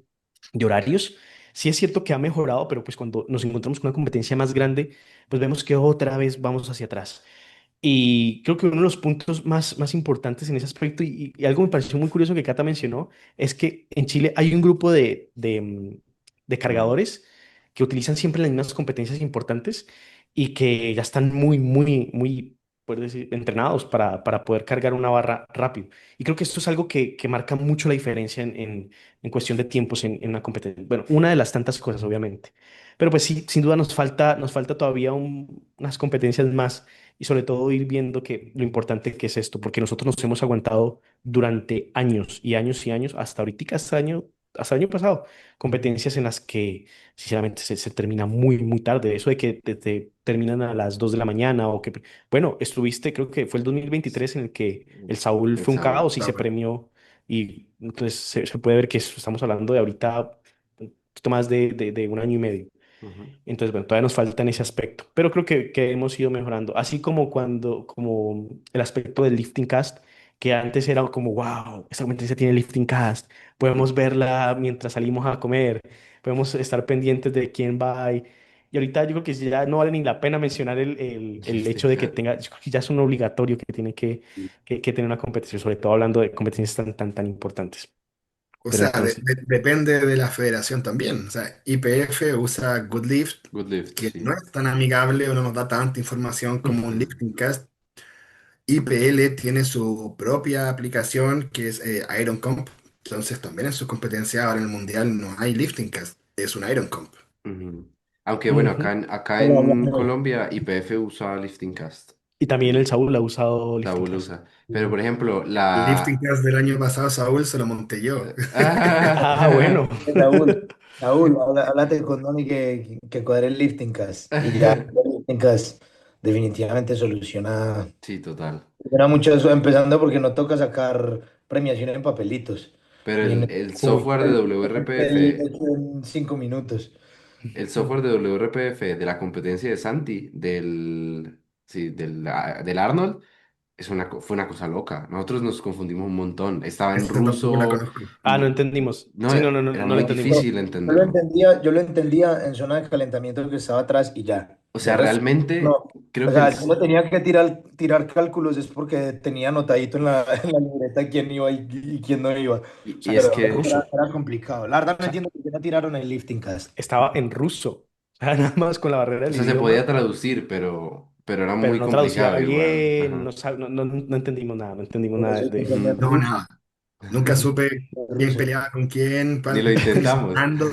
horarios, sí es cierto que ha mejorado, pero pues cuando nos encontramos con una competencia más grande, pues vemos que otra vez vamos hacia atrás. Y creo que uno de los puntos más importantes en ese aspecto, y algo me pareció muy curioso que Cata mencionó, es que en Chile hay un grupo de Ujú. cargadores que utilizan siempre las mismas competencias importantes y que ya están muy, muy, muy, puedes decir, entrenados para poder cargar una barra rápido. Y creo que esto es algo que marca mucho la diferencia en cuestión de tiempos en una competencia. Bueno, una de las tantas cosas, obviamente. Pero pues sí, sin duda nos falta todavía unas competencias más y sobre todo ir viendo que lo importante que es esto, porque nosotros nos hemos aguantado durante años y años y años, hasta ahorita, hasta el año pasado, competencias en las que sinceramente se termina muy, muy tarde. Eso de que te terminan a las 2 de la mañana o que, bueno, estuviste, creo que fue el 2023 en el que el Saúl El fue un Saúl. caos y se premió y entonces se puede ver que estamos hablando de ahorita un poquito más de un año y medio. Ujú. Entonces, bueno, todavía nos falta en ese aspecto, pero creo que hemos ido mejorando. Así como el aspecto del lifting cast, que antes era como, wow, esta competencia tiene lifting cast, podemos verla mientras salimos a comer, podemos estar pendientes de quién va. Y ahorita yo creo que ya no vale ni la pena mencionar el hecho Lifting de que Cat. tenga, yo creo que ya es un obligatorio que tiene que tener una competición, sobre todo hablando de competencias tan importantes. O Pero sea, entonces, depende de la federación también. O sea, IPF usa Goodlift, Good lift, que no sí. es tan amigable o no nos da tanta información como un ujú. lifting cast. IPL tiene su propia aplicación que es Iron Comp. Entonces también en sus competencias ahora en el mundial no hay lifting cast, es un Iron Comp. Ujú. Aunque bueno, acá Ujú. en, acá Solo en hablamos. Colombia IPF usa Lifting Cast. Y también el El Saúl ha usado lifting Saúl cast. usa. Pero por ejemplo, El lifting la... cast del año pasado, Saúl, se lo monté yo. Ah, bueno. Saúl, Saúl, háblate con Noni que cuadre el lifting cast. Y ya el lifting cast definitivamente Sí, total. soluciona mucho eso, empezando porque no toca sacar premiación en papelitos. Pero Y el Uy, software de WRPF, hecho en 5 minutos. el software de WRPF de la competencia de Santi, sí, del Arnold, fue una cosa loca. Nosotros nos confundimos un montón. Estaba en Esta tampoco la ruso. conozco. Ah, no entendimos. No, Sí, no, no, no, era no lo muy entendimos. difícil Yo lo entenderlo. entendía, yo lo entendía en zona de calentamiento que estaba atrás y ya. O De sea, resto, realmente no. creo O que sea, yo no tenía que tirar cálculos, es porque tenía anotadito en la, en la libreta quién iba y quién no iba. O y sea, es Pero estaba en que ruso. era complicado. La verdad O no sea, entiendo por qué no tiraron el lifting cast. estaba en ruso. O sea, nada más con la barrera O del sea, se podía idioma, traducir, pero era pero muy no traducía complicado igual. bien, Ajá. no entendimos nada, no entendimos Por nada eso hay que tener de No, nada. Nunca supe quién ruso. peleaba con quién, Ni cuál lo estaba intentamos. insultando.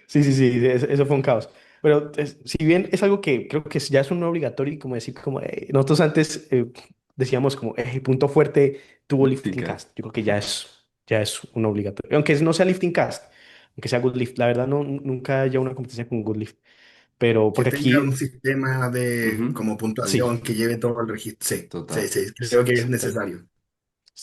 Sí, sí, eso fue un caos. Pero si bien es algo que creo que ya es un obligatorio, y como decir, como nosotros antes decíamos como punto fuerte tuvo lifting Lifticast. cast. Yo creo que ya es un obligatorio. Aunque no sea lifting cast, aunque sea good lift. La verdad, no, nunca haya una competencia con good lift. Pero Que porque tenga un aquí, sistema de Ujú. como puntuación sí. que lleve todo el registro. Sí, sí, Total. sí, creo que es necesario.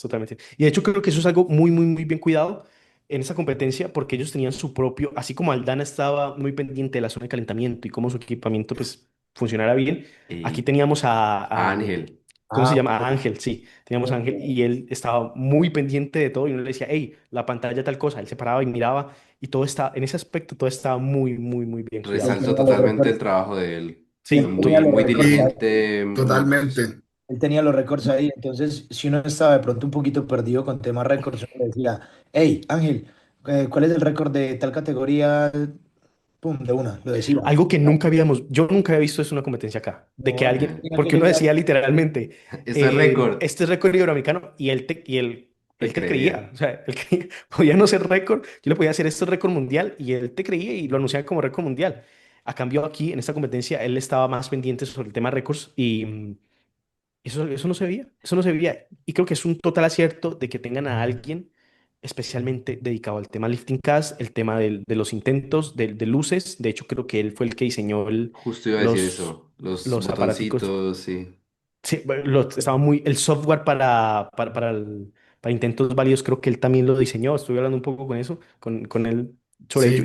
Totalmente. Y de hecho creo que eso es algo muy, muy, muy bien cuidado en esa competencia porque ellos tenían su propio, así como Aldana estaba muy pendiente de la zona de calentamiento y cómo su equipamiento pues funcionara bien, aquí Y teníamos Ángel. ¿cómo se Ah, llama? A Ángel, sí, teníamos a Ángel y él estaba muy pendiente de todo y uno le decía, hey, la pantalla tal cosa, él se paraba y miraba y todo está, en ese aspecto todo estaba muy, muy, muy bien él cuidado. Resaltó tenía los totalmente el récords, trabajo de él. Fue Sí, él tenía muy, los muy récords Sí, ahí, diligente, muy... totalmente. él tenía los récords ahí, entonces si uno estaba de pronto un poquito perdido con temas récords, uno le decía, hey, Ángel, ¿cuál es el récord de tal categoría? Pum, de una, lo decía. algo que nunca habíamos, yo nunca había visto es una competencia acá, de que No, él alguien, tenía que porque uno llegar. decía literalmente, Este es récord. este es récord iberoamericano y Te él te creía, creía. o sea, podía no ser récord, yo le podía hacer esto es récord mundial y él te creía y lo anunciaba como récord mundial. A cambio aquí, en esta competencia, él estaba más pendiente sobre el tema récords y eso no se veía, eso no se veía. Y creo que es un total acierto de que tengan a alguien especialmente dedicado al tema lifting cast, el tema de los intentos, de luces. De hecho, creo que él fue el que diseñó Justo iba a decir los, eso. Los los aparaticos. botoncitos, sí. Sí, bueno, estaba muy, el software para intentos válidos, creo que él también lo diseñó. Estuve hablando un poco con eso, con él sobre Sí, ello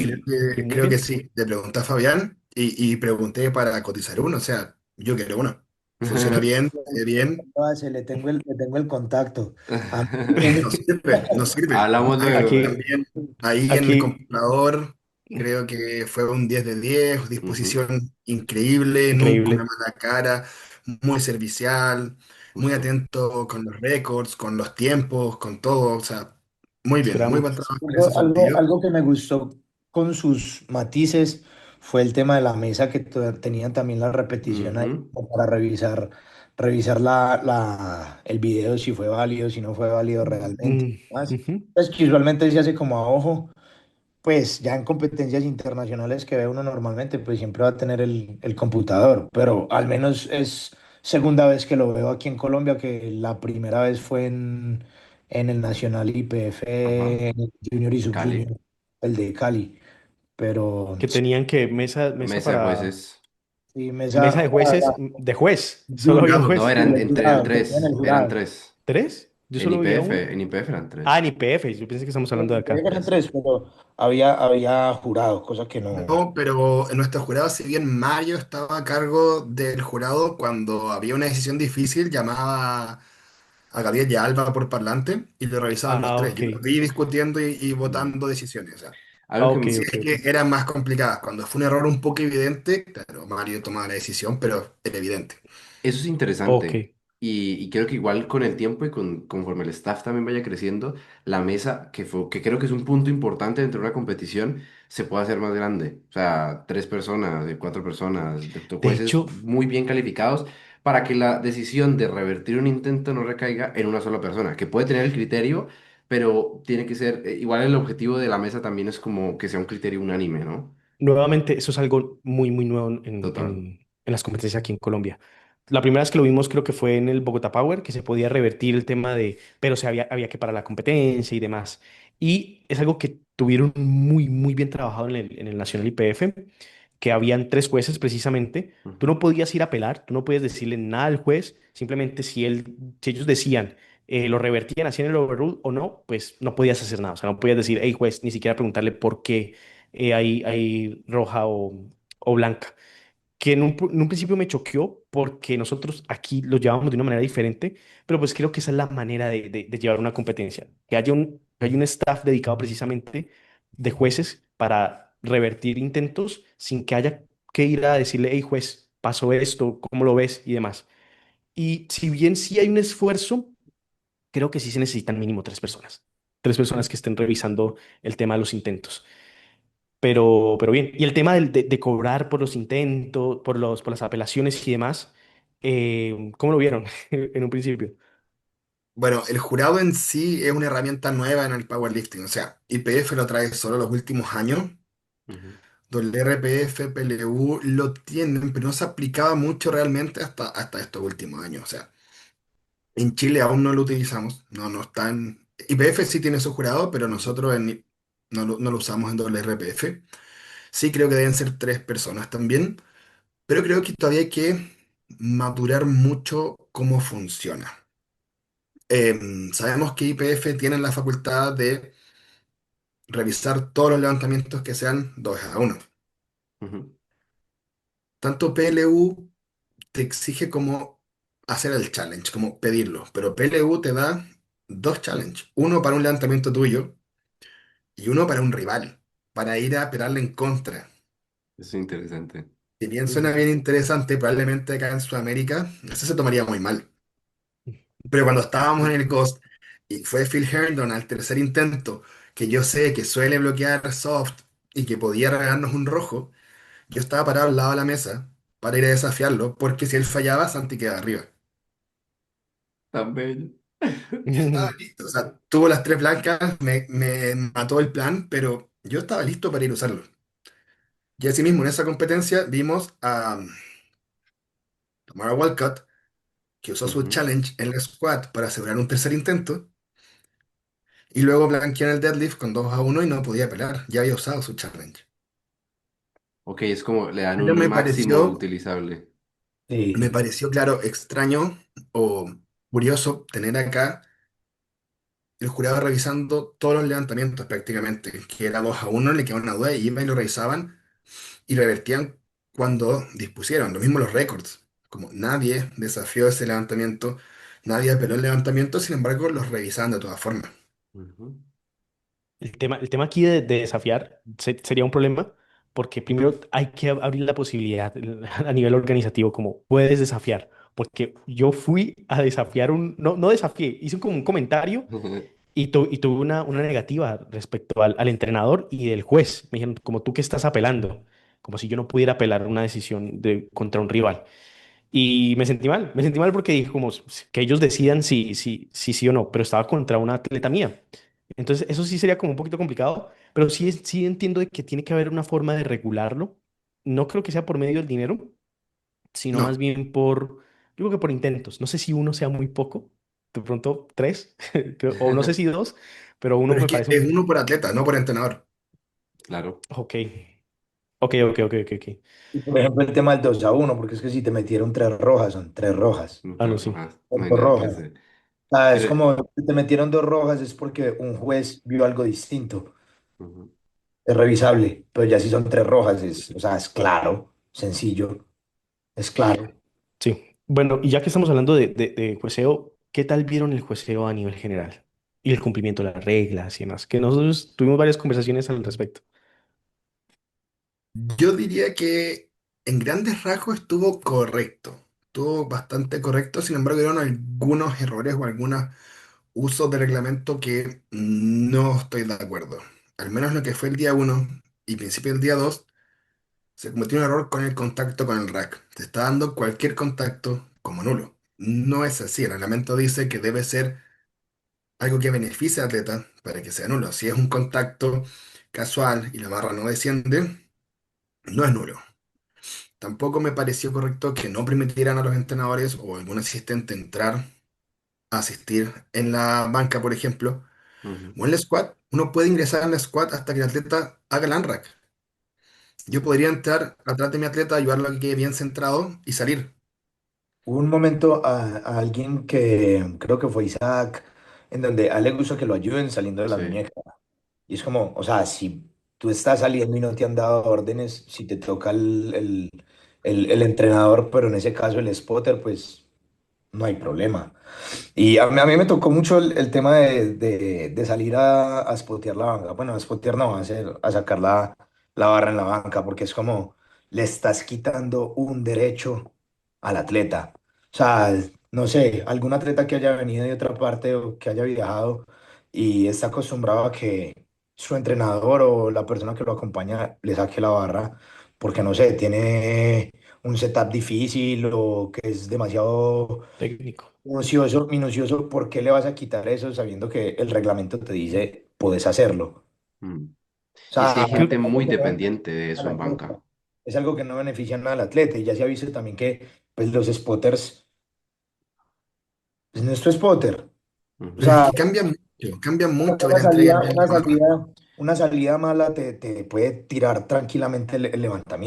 y muy creo que bien. sí. Le pregunté a Fabián y pregunté para cotizar uno. O sea, yo quiero uno. Funciona bien, bien. Le tengo el contacto. A mí, No sirve, no sirve. Hablamos luego. Aquí, También ahí en el aquí, computador, creo que fue un 10 de 10, Ujú. disposición increíble, nunca una increíble. mala cara, muy servicial, muy Justo. atento con los récords, con los tiempos, con todo. O sea, muy bien, muy Esperamos. buen trabajo en ese algo, sentido. algo que me gustó con sus matices fue el tema de la mesa, que tenían también la repetición ahí Ujú. como para revisar el video, si fue válido, si no fue válido realmente. Mm, Más. ujú. Pues que usualmente se hace como a ojo, pues ya en competencias internacionales que ve uno normalmente, pues siempre va a tener el computador, pero al menos es segunda vez que lo veo aquí en Colombia, que la primera vez fue en el Nacional Ajá. IPF, en el Junior y Cali. Subjunior, el de Cali, pero Que tenían que mesa Mesa de para jueces. sí, mesa de jueces, de juez. Solo había un Jurado. No, juez. eran que tenían el tres. Eran jurado. tres. ¿Tres? Yo solo veía uno. En IPF eran Ah, en tres. IPF. Yo pensé que estamos hablando de acá. Eran tres, pero había jurado, cosa que no. No, pero en nuestro jurado, si bien Mario estaba a cargo del jurado cuando había una decisión difícil, llamaba a Gabriel y a Alba por parlante y lo revisaban los Ah, tres. ok. Yo los vi discutiendo y Mm. votando decisiones. O sea, Algo Ah, que ok, sí ok, es ok. que eran más complicadas. Cuando fue un error un poco evidente, claro, Mario tomaba la decisión, pero era evidente. eso es Ok. interesante. Y creo que igual con el tiempo y conforme el staff también vaya creciendo, la mesa, que creo que es un punto importante dentro de una competición, se puede hacer más grande. O sea, tres personas, de cuatro personas, de De jueces hecho, muy bien calificados para que la decisión de revertir un intento no recaiga en una sola persona, que puede tener el criterio, pero tiene que ser, igual el objetivo de la mesa también es como que sea un criterio unánime, ¿no? nuevamente, eso es algo muy, muy nuevo Total. en las competencias aquí en Colombia. La primera vez que lo vimos creo que fue en el Bogotá Power, que se podía revertir el tema de, pero había que parar la competencia y demás. Y es algo que tuvieron muy, muy bien trabajado en el Nacional IPF, que habían tres jueces precisamente. Tú Ujú. no podías ir a apelar, tú no podías decirle nada al juez, simplemente si ellos decían, lo revertían, hacían el overrule o no, pues no podías hacer nada. O sea, no podías decir, hey juez, ni siquiera preguntarle por qué hay roja o blanca. Que en un principio me choqueó porque nosotros aquí lo llevábamos de una manera diferente, pero pues creo que esa es la manera de llevar una competencia. Que haya un staff dedicado precisamente de jueces para revertir intentos sin que haya que ir a decirle, hey juez, pasó esto, ¿cómo lo ves? Y demás. Y si bien sí hay un esfuerzo, creo que sí se necesitan mínimo tres personas. Tres personas que estén revisando el tema de los intentos. Pero bien. Y el tema de cobrar por los intentos, por las apelaciones y demás, ¿cómo lo vieron en un principio? Bueno, el jurado en sí es una herramienta nueva en el powerlifting. O sea, IPF lo trae solo los últimos años. Ujú, WRPF, PLU lo tienen, pero no se aplicaba mucho realmente hasta estos últimos años. O sea, en Chile aún no lo utilizamos. No, no están. IPF sí tiene su jurado, pero nosotros no lo usamos en WRPF. Sí creo que deben ser tres personas también, pero creo que todavía hay que madurar mucho cómo funciona. Sabemos que IPF tiene la facultad de revisar todos los levantamientos que sean 2 a 1. ujú. Tanto PLU te exige como hacer el challenge, como pedirlo, pero PLU te da dos challenges, uno para un levantamiento tuyo y uno para un rival, para ir a pegarle en contra. Es interesante. Si bien suena bien interesante, probablemente acá en Sudamérica, eso se tomaría muy mal. Pero cuando estábamos en el Ghost y fue Phil Herndon al tercer intento, que yo sé que suele bloquear soft y que podía regalarnos un rojo, yo estaba parado al lado de la mesa para ir a desafiarlo, porque si él fallaba, Santi quedaba arriba. Tan bello. Yo estaba listo, o sea, tuvo las tres blancas, me mató el plan, pero yo estaba listo para ir a usarlo. Y asimismo, en esa competencia vimos a Tamara Walcott, que usó su Ujú. challenge en la squat para asegurar un tercer intento, y luego blanqueó en el deadlift con 2 a 1 y no podía pelear, ya había usado su challenge. Ok, es como le dan Pero un máximo utilizable. me Sí. pareció, claro, extraño o curioso tener acá el jurado revisando todos los levantamientos prácticamente, que era 2 a 1, le quedaba una duda y iban y lo revisaban y revertían cuando dispusieron. Lo mismo los récords, como nadie desafió ese levantamiento, nadie apeló el levantamiento, sin embargo los revisaban de todas formas. Ujú, El tema aquí de desafiar sería un problema porque primero hay que abrir la posibilidad a nivel organizativo, como puedes desafiar, porque yo fui a desafiar no, no desafié, hice como un comentario y tuve una negativa respecto al entrenador y del juez. Me dijeron, como tú que estás apelando, como si yo no pudiera apelar una decisión contra un rival. Y me sentí mal porque dije como que ellos decidan si sí o no, pero estaba contra una atleta mía. Entonces eso sí sería como un poquito complicado, pero sí, sí entiendo de que tiene que haber una forma de regularlo. No creo que sea por medio del dinero, sino más No, bien yo creo que por intentos. No sé si uno sea muy poco, de pronto tres, o no sé si dos, pero uno pero es me que parece es un... uno por atleta, no por entrenador. claro. Ok, ok, ok, ok, ok, ok. Y por ejemplo, el tema del 2 a 1, porque es que si te metieron tres rojas, son tres rojas. No, Ah, no, claro, sí. no Son hay dos nada que rojas. hacer. Es Pero, como si te metieron dos rojas, es porque un juez vio algo distinto. ujú. Es revisable, pero ya si son tres rojas, o sea, es claro, sencillo, es claro. Sí. Bueno, y ya que estamos hablando de jueceo, ¿qué tal vieron el jueceo a nivel general? Y el cumplimiento de las reglas y demás, que nosotros tuvimos varias conversaciones al respecto. Yo diría que en grandes rasgos estuvo correcto, estuvo bastante correcto, sin embargo, hubieron algunos errores o algunos usos de reglamento que no estoy de acuerdo. Al menos lo que fue el día 1 y principio del día 2, se cometió un error con el contacto con el rack. Te está dando cualquier contacto como nulo. No es así, el reglamento dice que debe ser algo que beneficie al atleta para que sea nulo. Si es un contacto casual y la barra no desciende, no es nulo. Tampoco me pareció correcto que no permitieran a los entrenadores o algún asistente entrar a asistir en la banca, por ejemplo, Ujú. o en la squat. Uno puede ingresar en la squat hasta que el atleta haga el ANRAC. Yo podría entrar atrás de mi atleta, ayudarlo a que quede bien centrado y salir. Hubo un momento a alguien que creo que fue Isaac, en donde a él le gusta que lo ayuden saliendo de la Sí. muñeca. Y es como, o sea, si tú estás saliendo y no te han dado órdenes, si te toca el entrenador, pero en ese caso el spotter, pues no hay problema. Y a mí me tocó mucho el tema de salir a spotear la banca. Bueno, a spotear no, a sacar la barra en la banca, porque es como le estás quitando un derecho al atleta. O sea, no sé, algún atleta que haya venido de otra parte o que haya viajado y está acostumbrado a que su entrenador o la persona que lo acompaña le saque la barra, porque no sé, tiene un setup difícil o que es demasiado técnico. minucioso, ¿por qué le vas a quitar eso sabiendo que el reglamento te dice puedes hacerlo? Mm. O Y es que sea, hay gente algo muy que no dependiente de beneficia eso al en atleta. banca. Es algo que no beneficia nada al atleta. Y ya se ha visto también que pues, los spotters, pues no es tu spotter. O Pero es sea, que cambia mucho ver entrega salida, bien una la barra. salida, una salida mala te puede tirar tranquilamente el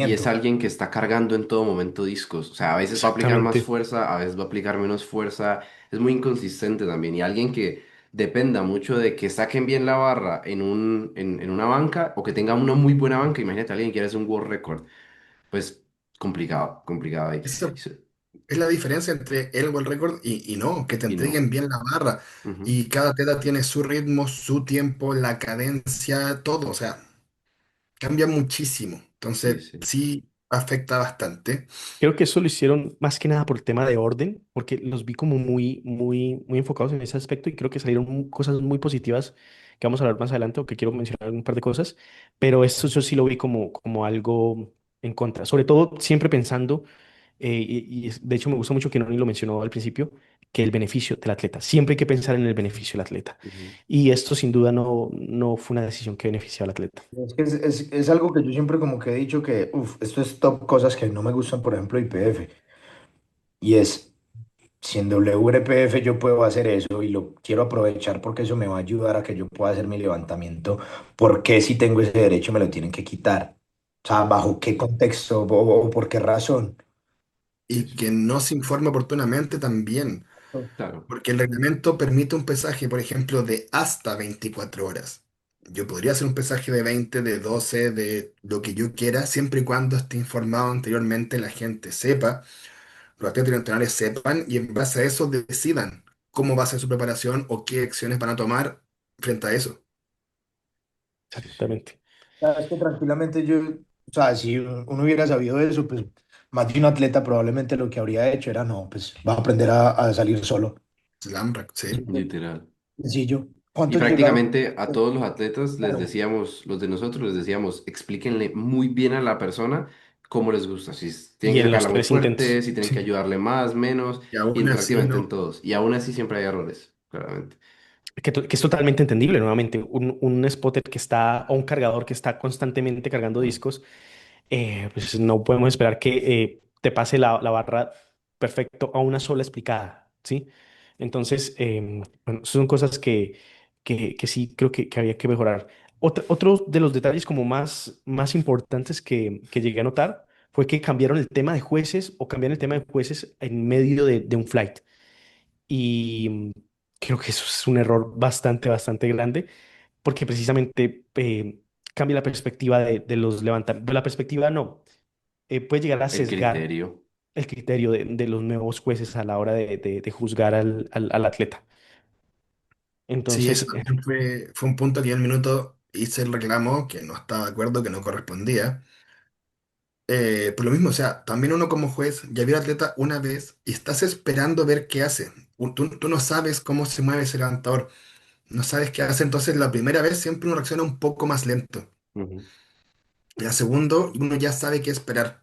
Y es levantamiento. alguien que está cargando en todo momento discos. O sea, a veces va a aplicar más Exactamente, fuerza, a veces va a aplicar menos fuerza. Es muy inconsistente también. Y alguien que dependa mucho de que saquen bien la barra en una banca o que tenga una muy buena banca. Imagínate a alguien que quiere hacer un world record. Pues complicado, complicado ahí. Eso es la diferencia entre el world record y no, que te Y no. entreguen bien la barra. Ujú. Y cada teta tiene su ritmo, su tiempo, la cadencia, todo. O sea, cambia muchísimo. Sí, Entonces, sí. sí afecta bastante. creo que eso lo hicieron más que nada por el tema de orden, porque los vi como muy, muy, muy enfocados en ese aspecto y creo que salieron cosas muy positivas que vamos a hablar más adelante o que quiero mencionar un par de cosas, pero eso yo sí lo vi como algo en contra, sobre todo siempre pensando, de hecho me gusta mucho que Noni lo mencionó al principio, que el beneficio del atleta, siempre hay que pensar en el beneficio del atleta Ujú. y esto sin duda no fue una decisión que benefició al atleta. Es que es algo que yo siempre como que he dicho que, uff, esto es top cosas que no me gustan, por ejemplo, IPF. Y es, si en WPF yo puedo hacer eso y lo quiero aprovechar porque eso me va a ayudar a que yo pueda hacer mi levantamiento, ¿por qué si tengo ese derecho me lo tienen que quitar? O sea, ¿bajo qué contexto o por qué razón? Sí, Y sí. que no se informe oportunamente también. Claro. Porque el reglamento permite un pesaje, por ejemplo, de hasta 24 horas. Yo podría hacer un pesaje de 20, de 12, de lo que yo quiera, siempre y cuando esté informado anteriormente, la gente sepa, los atletas internacionales sepan y en base a eso decidan cómo va a ser su preparación o qué acciones van a tomar frente a eso. Sí, sí. Exactamente. Sabes que tranquilamente yo, o sea, si uno hubiera sabido eso, pues más de un atleta probablemente lo que habría hecho era, no, pues va a aprender a salir solo. Slamrack, sí. Literal. Sencillo. Y ¿Cuántos llegaron? prácticamente a todos los atletas les Claro. decíamos, los de nosotros les decíamos, explíquenle muy bien a la persona cómo les gusta, si tienen Y que en los sacarla muy tres fuerte, intentos. si tienen que Sí. ayudarle más, menos, Y y en aún así prácticamente no. en todos. Y aún así siempre hay errores, claramente. Que es totalmente entendible, nuevamente, un spotter que está, o un cargador que está constantemente cargando Mm. discos, pues no podemos esperar que te pase la barra perfecto a una sola explicada, ¿sí? Entonces, bueno, son cosas que sí creo que había que mejorar. Otro de los detalles como más importantes que llegué a notar fue que cambiaron el tema de jueces o cambiaron el tema de jueces en medio de un flight. Y creo que eso es un error bastante grande, porque precisamente cambia la perspectiva de los levantamientos. La perspectiva no, puede llegar a El sesgar criterio. el criterio de los nuevos jueces a la hora de juzgar al atleta. Sí, eso Entonces, también fue un punto que yo en el minuto hice el reclamo, que no estaba de acuerdo, que no correspondía. Por lo mismo, o sea, también uno como juez ya vio al atleta una vez y estás esperando ver qué hace. Tú no sabes cómo se mueve ese levantador, no sabes qué hace, entonces la primera vez siempre uno reacciona un poco más lento. Ujú. La segundo, uno ya sabe qué esperar.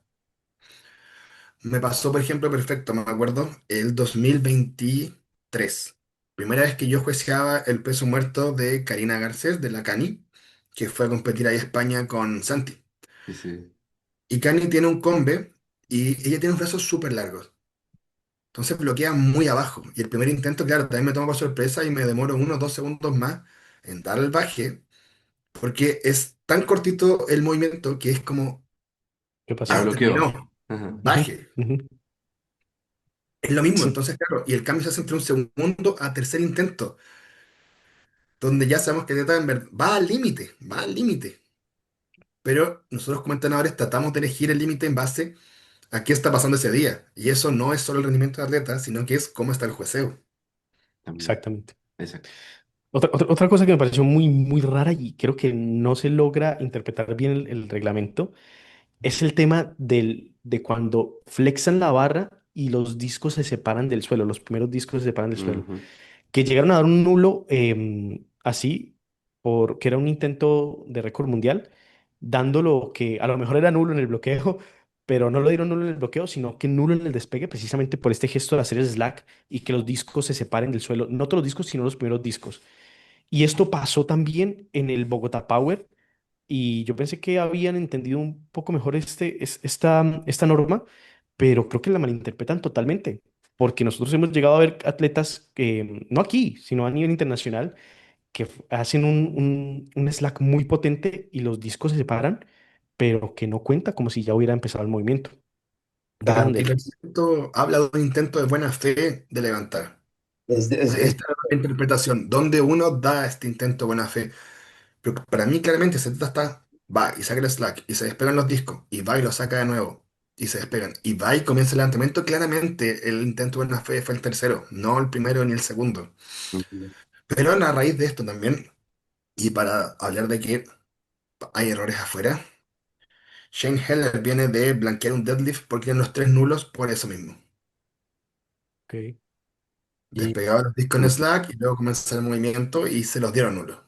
Me pasó, por ejemplo, perfecto, me acuerdo, el 2023. Primera vez que yo jueceaba el peso muerto de Karina Garcés, de la Cani, que fue a competir ahí a España con Santi. Sí, sí. Y Cani tiene un combe y ella tiene unos brazos súper largos. Entonces bloquea muy abajo. Y el primer intento, claro, también me toma por sorpresa y me demoro 1 o 2 segundos más en dar el baje, porque es tan cortito el movimiento que es como, ¿qué Ya ya pasó? bloqueó. terminó, Ajá. Ujú, baje. ujú. Es lo mismo, Sí, entonces, claro, y el cambio se hace entre un segundo a tercer intento, donde ya sabemos que Teta en va al límite, va al límite. Pero nosotros como entrenadores tratamos de elegir el límite en base a qué está pasando ese día. Y eso no es solo el rendimiento del atleta, sino que es cómo está el jueceo. También. exactamente. Exacto. Otra cosa que me pareció muy rara y creo que no se logra interpretar bien el reglamento es el tema de cuando flexan la barra y los discos se separan del suelo, los primeros discos se separan del suelo, Ujú. que llegaron a dar un nulo así. que era un intento de récord mundial, dándolo que a lo mejor era nulo en el bloqueo, pero no lo dieron nulo en el bloqueo, sino que nulo en el despegue precisamente por este gesto de hacer slack y que los discos se separen del suelo, no todos los discos, sino los primeros discos. Y esto pasó también en el Bogotá Power y yo pensé que habían entendido un poco mejor esta norma, pero creo que la malinterpretan totalmente, porque nosotros hemos llegado a ver atletas que, no aquí, sino a nivel internacional, que hacen un slack muy potente y los discos se separan, pero que no cuenta como si ya hubiera empezado el movimiento. ¿Qué Y opinan el de eso? reglamento habla de un intento de buena fe de levantar. Es, es, Ahí es- está la interpretación, donde uno da este intento de buena fe. Pero para mí, claramente, se está, va y saca el slack y se despegan los discos, y va y lo saca de nuevo, y se despegan, y va y comienza el levantamiento. Claramente, el intento de buena fe fue el tercero, no el primero ni el segundo. Ujú. Pero a raíz de esto también, y para hablar de que hay errores afuera, Shane Heller viene de blanquear un deadlift porque eran los tres nulos por eso mismo. Ok. y, Despegaba los discos en Ujú. slack y luego comenzó el movimiento y se los dieron nulos.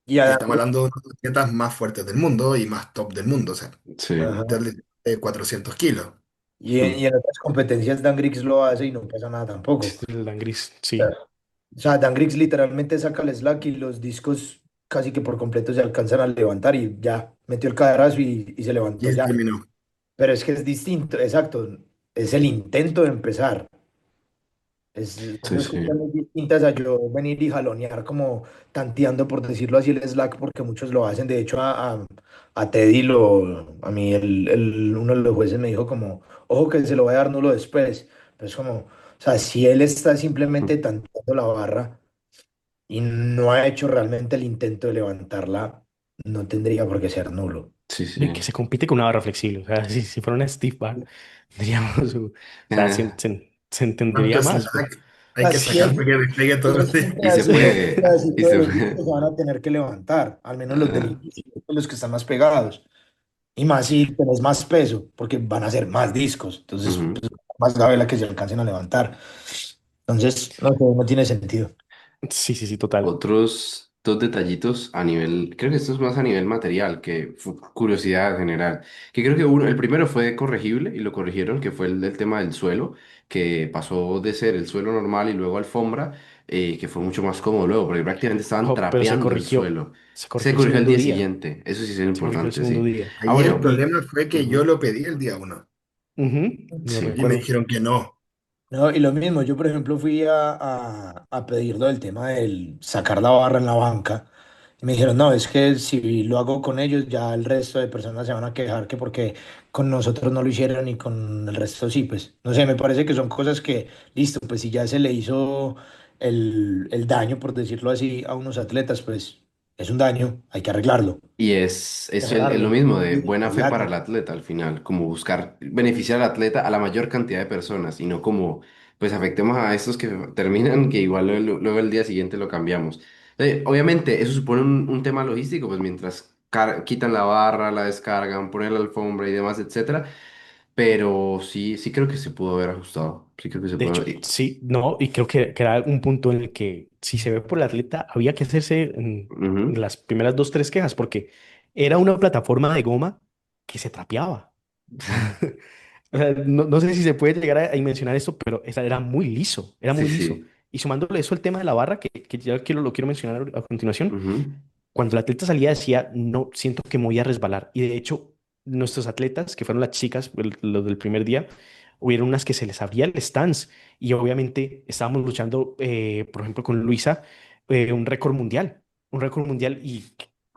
y Y a estamos hablando de uno de los atletas más fuertes del mundo y más top del mundo, o sea, Sí. ajá. deadlift de 400 kilos. Y en otras competencias Dan Griggs lo hace y no pasa nada tampoco. El Dan Gris, sí. O sea, Dan Griggs literalmente saca el slack y los discos casi que por completo se alcanzan a levantar y ya metió el caderazo y se levantó Y ya. terminó. Pero es que es distinto, exacto. Es el intento de empezar. Son Sí, dos sí. cosas muy distintas a yo venir y jalonear como tanteando, por decirlo así, el slack, porque muchos lo hacen. De hecho, a Teddy, a mí uno de los jueces me dijo como, ojo que se lo voy a dar nulo después. Pues como, o sea, si él está simplemente tanteando la barra y no ha hecho realmente el intento de levantarla, no tendría por qué ser nulo. Sí, Y que sí. se compite con una barra flexible. O sea, si fuera una stiff bar, diríamos, o sea, Ah, se entendería ¿Cuánto más, pero slack hay que Si sacar para que despegue todo el es día? y se un puede, y pedacito de se los discos puede. se van a tener que levantar, al menos los del Ajá. inicio, los que están más pegados. Y más si tenés más peso, porque van a ser más discos. Entonces, Ujú. pues, más grave la que se alcancen a levantar. Entonces, no, no tiene sentido. sí, sí, sí, total. Otros dos detallitos a nivel, creo que esto es más a nivel material que curiosidad general, que creo que uno, el primero fue corregible y lo corrigieron, que fue el tema del suelo, que pasó de ser el suelo normal y luego alfombra, que fue mucho más cómodo luego, porque prácticamente estaban Ojo, pero trapeando el suelo. se Se corrigió el corrigió el segundo día día, siguiente, eso sí es se corrigió el importante, segundo sí. día. Ah, Ahí el bueno, problema fue que yo ujú, lo pedí el día uno Ujú, lo sí. y me recuerdo. dijeron que no. No, y lo mismo, yo por ejemplo fui a pedir lo del tema del sacar la barra en la banca y me dijeron, no, es que si lo hago con ellos ya el resto de personas se van a quejar que porque con nosotros no lo hicieron y con el resto sí, pues no sé, me parece que son cosas que, listo, pues si ya se le hizo el daño, por decirlo así, a unos atletas, pues es un daño, hay que arreglarlo, Y es lo cerrarlo mismo de y buena fe para el arreglarlo. atleta al final, como buscar beneficiar al atleta a la mayor cantidad de personas y no como, pues afectemos a estos que terminan, que igual luego, el día siguiente lo cambiamos. Obviamente eso supone un tema logístico, pues mientras quitan la barra, la descargan, ponen la alfombra y demás, etcétera, pero sí, sí creo que se pudo haber ajustado, sí creo que se De pudo hecho, sí, no, y creo que era un punto en el que si se ve por el atleta, había que hacerse en Ujú. las primeras dos, tres quejas, porque era una plataforma de goma que se trapeaba. O sea, no sé si se puede llegar a mencionar esto, pero esa era muy liso, era Sí, muy liso. sí. Y sumándole eso el tema de la barra, que ya lo quiero mencionar a continuación, Ujú. cuando el atleta salía decía, no, siento que me voy a resbalar. Y de hecho, nuestros atletas, que fueron las chicas, los del primer día, hubieron unas que se les abría el stance. Y obviamente estábamos luchando, por ejemplo, con Luisa, un récord mundial, y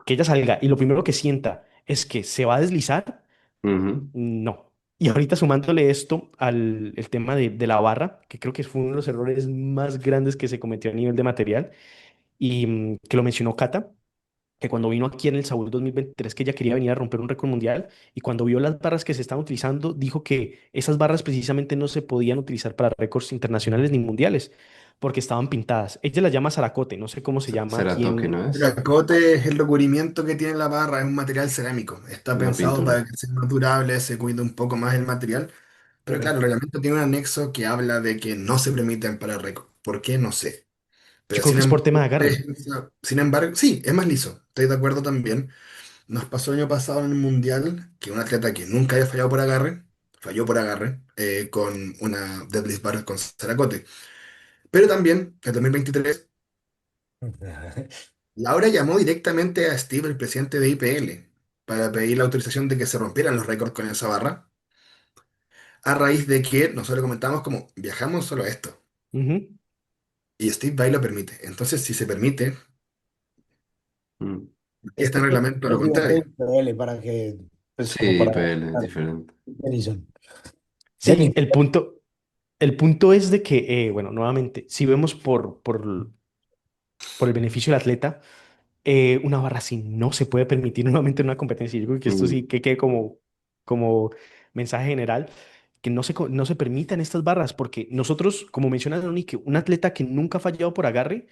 que ella salga y lo primero que sienta es que se va a deslizar, Ujú. no. Y ahorita sumándole esto al el tema de la barra, que creo que fue uno de los errores más grandes que se cometió a nivel de material, y que lo mencionó Cata, que cuando vino aquí en el Saúl 2023 que ella quería venir a romper un récord mundial y cuando vio las barras que se estaban utilizando, dijo que esas barras precisamente no se podían utilizar para récords internacionales ni mundiales porque estaban pintadas. Ella las llama Zaracote, no sé cómo se llama Será aquí toque, ¿no en... es? Tracote es el recubrimiento que tiene la barra, es un material cerámico. Está Una pensado pintura. para que sea más durable, se cuide un poco más el material. Pero claro, el reglamento tiene un anexo que habla de que no se permiten para récord. ¿Por qué? No sé. Yo Pero creo sin que es por tema de embargo, agarre. sí, es más liso, estoy de acuerdo también. Nos pasó el año pasado en el Mundial que un atleta que nunca había fallado por agarre, falló por agarre con una deadlift bar con Zaracote. Pero también, en 2023, Laura llamó directamente a Steve, el presidente de IPL, para pedir la autorización de que se rompieran los récords con esa barra, a raíz de que nosotros comentamos como viajamos solo a esto. Ujú. Y Steve Vai lo permite. Entonces, si se permite, Mm. aquí Es está que en el es reglamento lo presidente de contrario. IPL para que, pues como Sí, para... PL es diferente. Denison. Sí, Denis. el punto es de que, bueno, nuevamente, si vemos por el beneficio del atleta, una barra así no se puede permitir nuevamente en una competencia. Yo creo que esto Mm. sí que quede como mensaje general, que no se permitan estas barras, porque nosotros, como menciona Donny, un atleta que nunca ha fallado por agarre,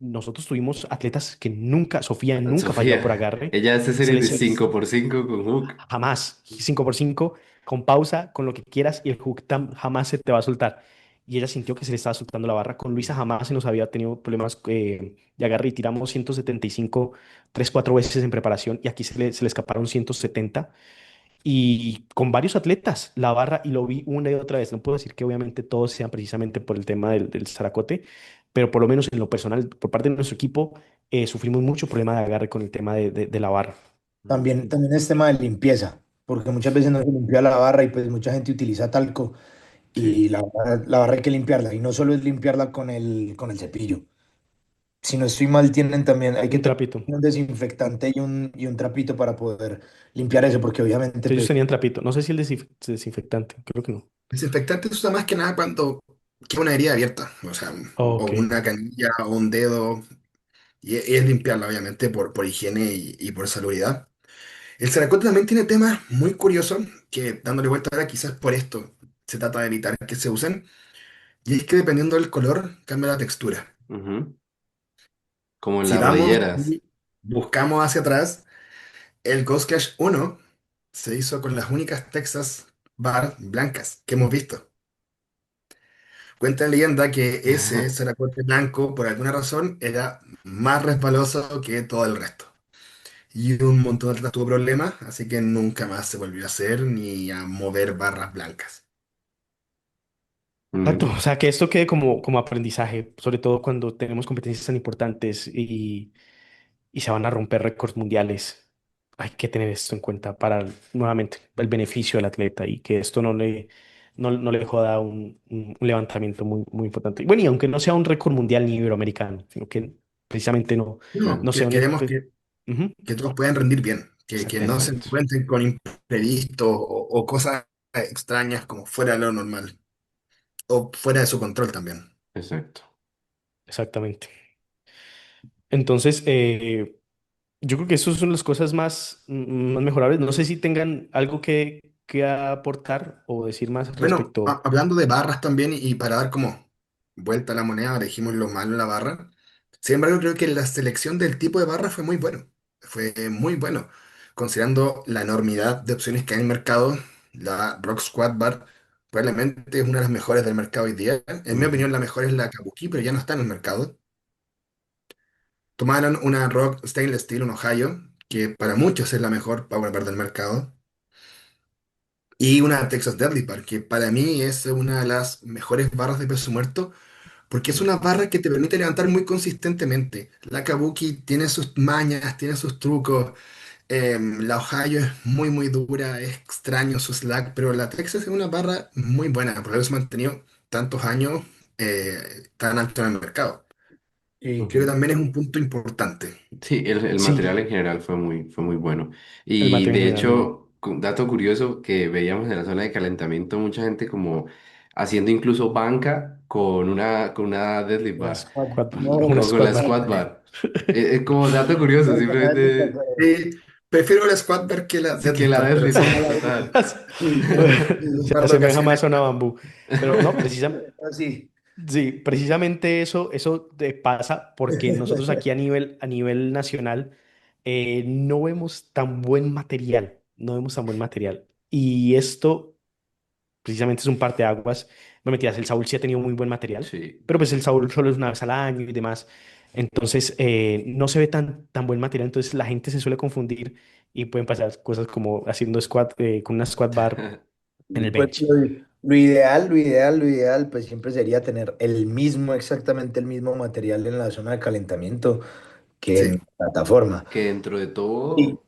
nosotros tuvimos atletas que nunca, Sofía nunca ha fallado por Sofía, agarre, ella hace se series de les, 5x5 con Hook. jamás, 5x5 con pausa, con lo que quieras, y el hook jamás se te va a soltar. Y ella sintió que se le estaba soltando la barra. Con Luisa jamás se nos había tenido problemas de agarre y tiramos 175 3 4 veces en preparación y aquí se le escaparon 170. Y con varios atletas, la barra, y lo vi una y otra vez. No puedo decir que obviamente todos sean precisamente por el tema del Zaracote, pero por lo menos en lo personal, por parte de nuestro equipo, sufrimos mucho problema de agarre con el tema de la barra. También es tema de limpieza, porque muchas veces no se limpia la barra y pues mucha gente utiliza talco Sí. y la barra hay que limpiarla. Y no solo es limpiarla con el cepillo. Si no estoy mal, tienen también, hay que Un tener trapito. un desinfectante y un trapito para poder limpiar eso, porque obviamente Ellos pues tenían trapito. No sé si el desinfectante, creo que no. Desinfectante se usa más que nada cuando queda una herida abierta, o sea, o Ok. una canilla o un dedo, y es limpiarla, obviamente, por higiene y por salubridad. El Zaracote también tiene temas muy curiosos que, dándole vuelta ahora, quizás por esto se trata de evitar que se usen, y es que dependiendo del color, cambia la textura. Ujú. Como en Si las vamos rodilleras. y buscamos hacia atrás, el Ghost Cash 1 se hizo con las únicas Texas Bar blancas que hemos visto. Cuenta la leyenda que ese Zaracote blanco, por alguna razón, era más resbaloso que todo el resto. Y un montón de atletas tuvo problemas, así que nunca más se volvió a hacer ni a mover barras blancas. Exacto. Mm. O sea, que esto quede como aprendizaje, sobre todo cuando tenemos competencias tan importantes y se van a romper récords mundiales. Hay que tener esto en cuenta para, nuevamente, el beneficio del atleta y que esto no le joda un levantamiento muy, muy importante. Bueno, y aunque no sea un récord mundial ni iberoamericano, sino que precisamente No, no sea queremos pues, ujú, que todos puedan rendir bien, que no se exacto, encuentren con imprevistos o cosas extrañas como fuera de lo normal o fuera de su control también. Exacto. exactamente. Entonces, yo creo que esas son las cosas más mejorables. No sé si tengan algo que aportar o decir más Bueno, respecto. hablando de barras también y para dar como vuelta a la moneda, ahora dijimos lo malo en la barra. Sin embargo, creo que la selección del tipo de barra fue muy bueno. Fue muy bueno. Considerando la enormidad de opciones que hay en el mercado, la Rock Squad Bar probablemente es una de las mejores del mercado hoy día. En mi Ujú. opinión, la mejor es la Kabuki, pero ya no está en el mercado. Tomaron una Rock Stainless Steel, un Ohio, que para muchos es la mejor Power Bar del mercado. Y una Texas Deadly Bar, que para mí es una de las mejores barras de peso muerto, porque es una barra que te permite levantar muy consistentemente. La Kabuki tiene sus mañas, tiene sus trucos. La Ohio es muy, muy dura, es extraño su slack, pero la Texas es una barra muy buena, por eso se ha mantenido tantos años tan alto en el mercado. sí, Creo que Ujú. también es un punto importante. Sí, el material en Sí, general fue muy bueno. el Y material de en general, muy bueno. hecho, dato curioso que veíamos en la zona de calentamiento, mucha gente como haciendo incluso banca con una deadlift Una bar squad, no, una o con squad la bar. squat bar. Es como dato curioso, simplemente Prefiero la Squad Bar que la sí que Deadlift la Bar, pero deadlift sí, bar, total. sí, un Se par de asemeja ocasiones. más a una bambú. Pero no, así. sí, precisamente eso te pasa porque nosotros aquí a nivel nacional no vemos tan buen material, no vemos tan buen material. Y esto precisamente es un parteaguas. No mentiras, el Saúl sí ha tenido muy buen material, Sí. pero pues el Saúl solo es una vez al año y demás. Entonces, no se ve tan buen material, entonces la gente se suele confundir y pueden pasar cosas como haciendo squat con una squat bar en Y el pues bench. lo ideal, pues siempre sería tener el mismo, exactamente el mismo material en la zona de calentamiento que Sí, en la plataforma. Que dentro de Y, todo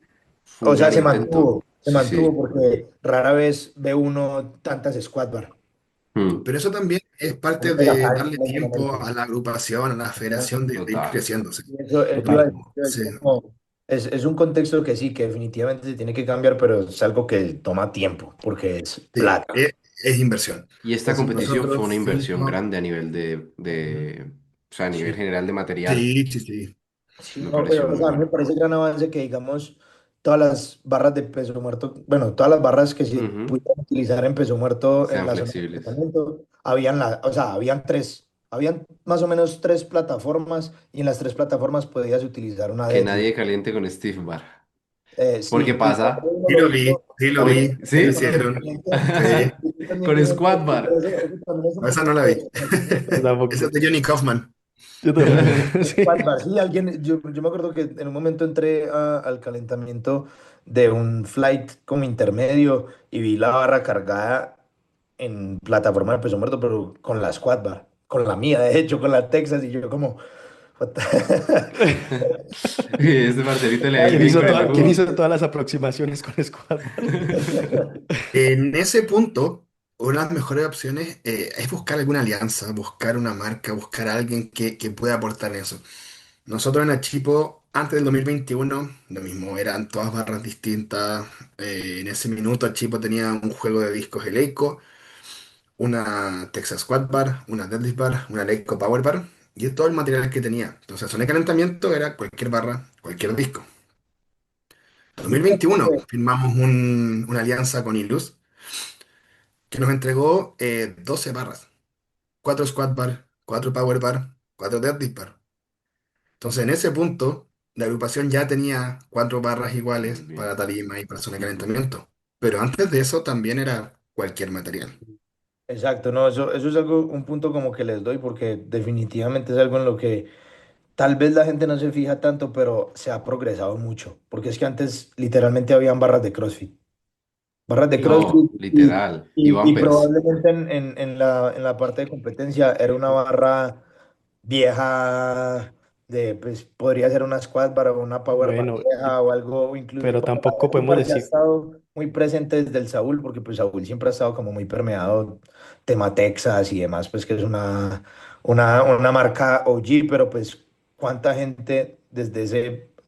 fue o un sea, gran intento. se Sí, mantuvo sí. porque rara vez ve uno tantas squad bar. Mm, pero eso también es parte Un mega de fan darle en ese tiempo momento. a la agrupación, a la federación de ir total. creciéndose. Y eso iba a Total. decir yo, es Sí, como, es un contexto que sí, que definitivamente se tiene que cambiar, pero es algo que toma tiempo, porque es sí, plata. es inversión. Y esta Es, competición fue una nosotros inversión fuimos. grande a nivel Ujú. o sea, a nivel Sí, general de material. Sí, sí, sí. sí, Me no, pareció pero o muy sea, a mí me bueno. parece gran avance que, digamos, todas las barras de peso muerto, bueno, todas las barras que se Ujú. pudieran utilizar en peso muerto en Sean la zona de flexibles. entrenamiento, o sea, habían más o menos tres plataformas y en las tres plataformas podías utilizar una Que deadlift. nadie caliente con Steve Bar. Porque Sí, y cuando pasa. uno lo hizo, Sí lo cuando vi, Porque, sí lo cuando ¿sí? el hicieron. cliente, Sí, yo también vi Con un Squad cliente, pero Bar. eso también es un esa no la poquito vi. de conocimiento. Yo Esa es tampoco. de Johnny Kaufman. Yo tampoco. Squad Sí. bar, sí, yo me acuerdo que en un momento entré al calentamiento de un flight como intermedio y vi la barra cargada en plataforma de peso muerto, pero con la squad bar, con la mía, de hecho, con la Texas, y yo como, what the- Este parcerito le da el ¿Quién brinco hizo de la quién U. hizo todas las aproximaciones con Squad Bar? En ese punto, una de las mejores opciones es buscar alguna alianza, buscar una marca, buscar a alguien que pueda aportar en eso. Nosotros en Achipo, antes del 2021, lo mismo, eran todas barras distintas. En ese minuto Achipo tenía un juego de discos Eleiko, una Texas Squad Bar, una Deadlift Bar, una Eleiko Power Bar, y es todo el material que tenía. Entonces, zona de calentamiento era cualquier barra, cualquier disco. Yo creo 2021 que firmamos una alianza con Ilus que nos entregó 12 barras, 4 Squad Bar, 4 Power Bar, 4 Deadlift Bar. Entonces, en ese punto, la agrupación ya tenía 4 barras Muy iguales para bien. tarima y para zona de Ujú. calentamiento. Pero antes de eso también era cualquier material. exacto, no, eso es algo, un punto como que les doy porque definitivamente es algo en lo que tal vez la gente no se fija tanto, pero se ha progresado mucho, porque es que antes literalmente habían barras de Sí. CrossFit No, literal. Y y bumpers. probablemente en la parte de competencia era una barra vieja pues podría ser una squat bar o una power bar Bueno, vieja o algo, o incluso pero como la tampoco podemos Deadlift que ha decir, estado muy presente desde el Saúl, porque pues Saúl siempre ha estado como muy permeado tema Texas y demás, pues que es una marca OG, pero pues cuánta gente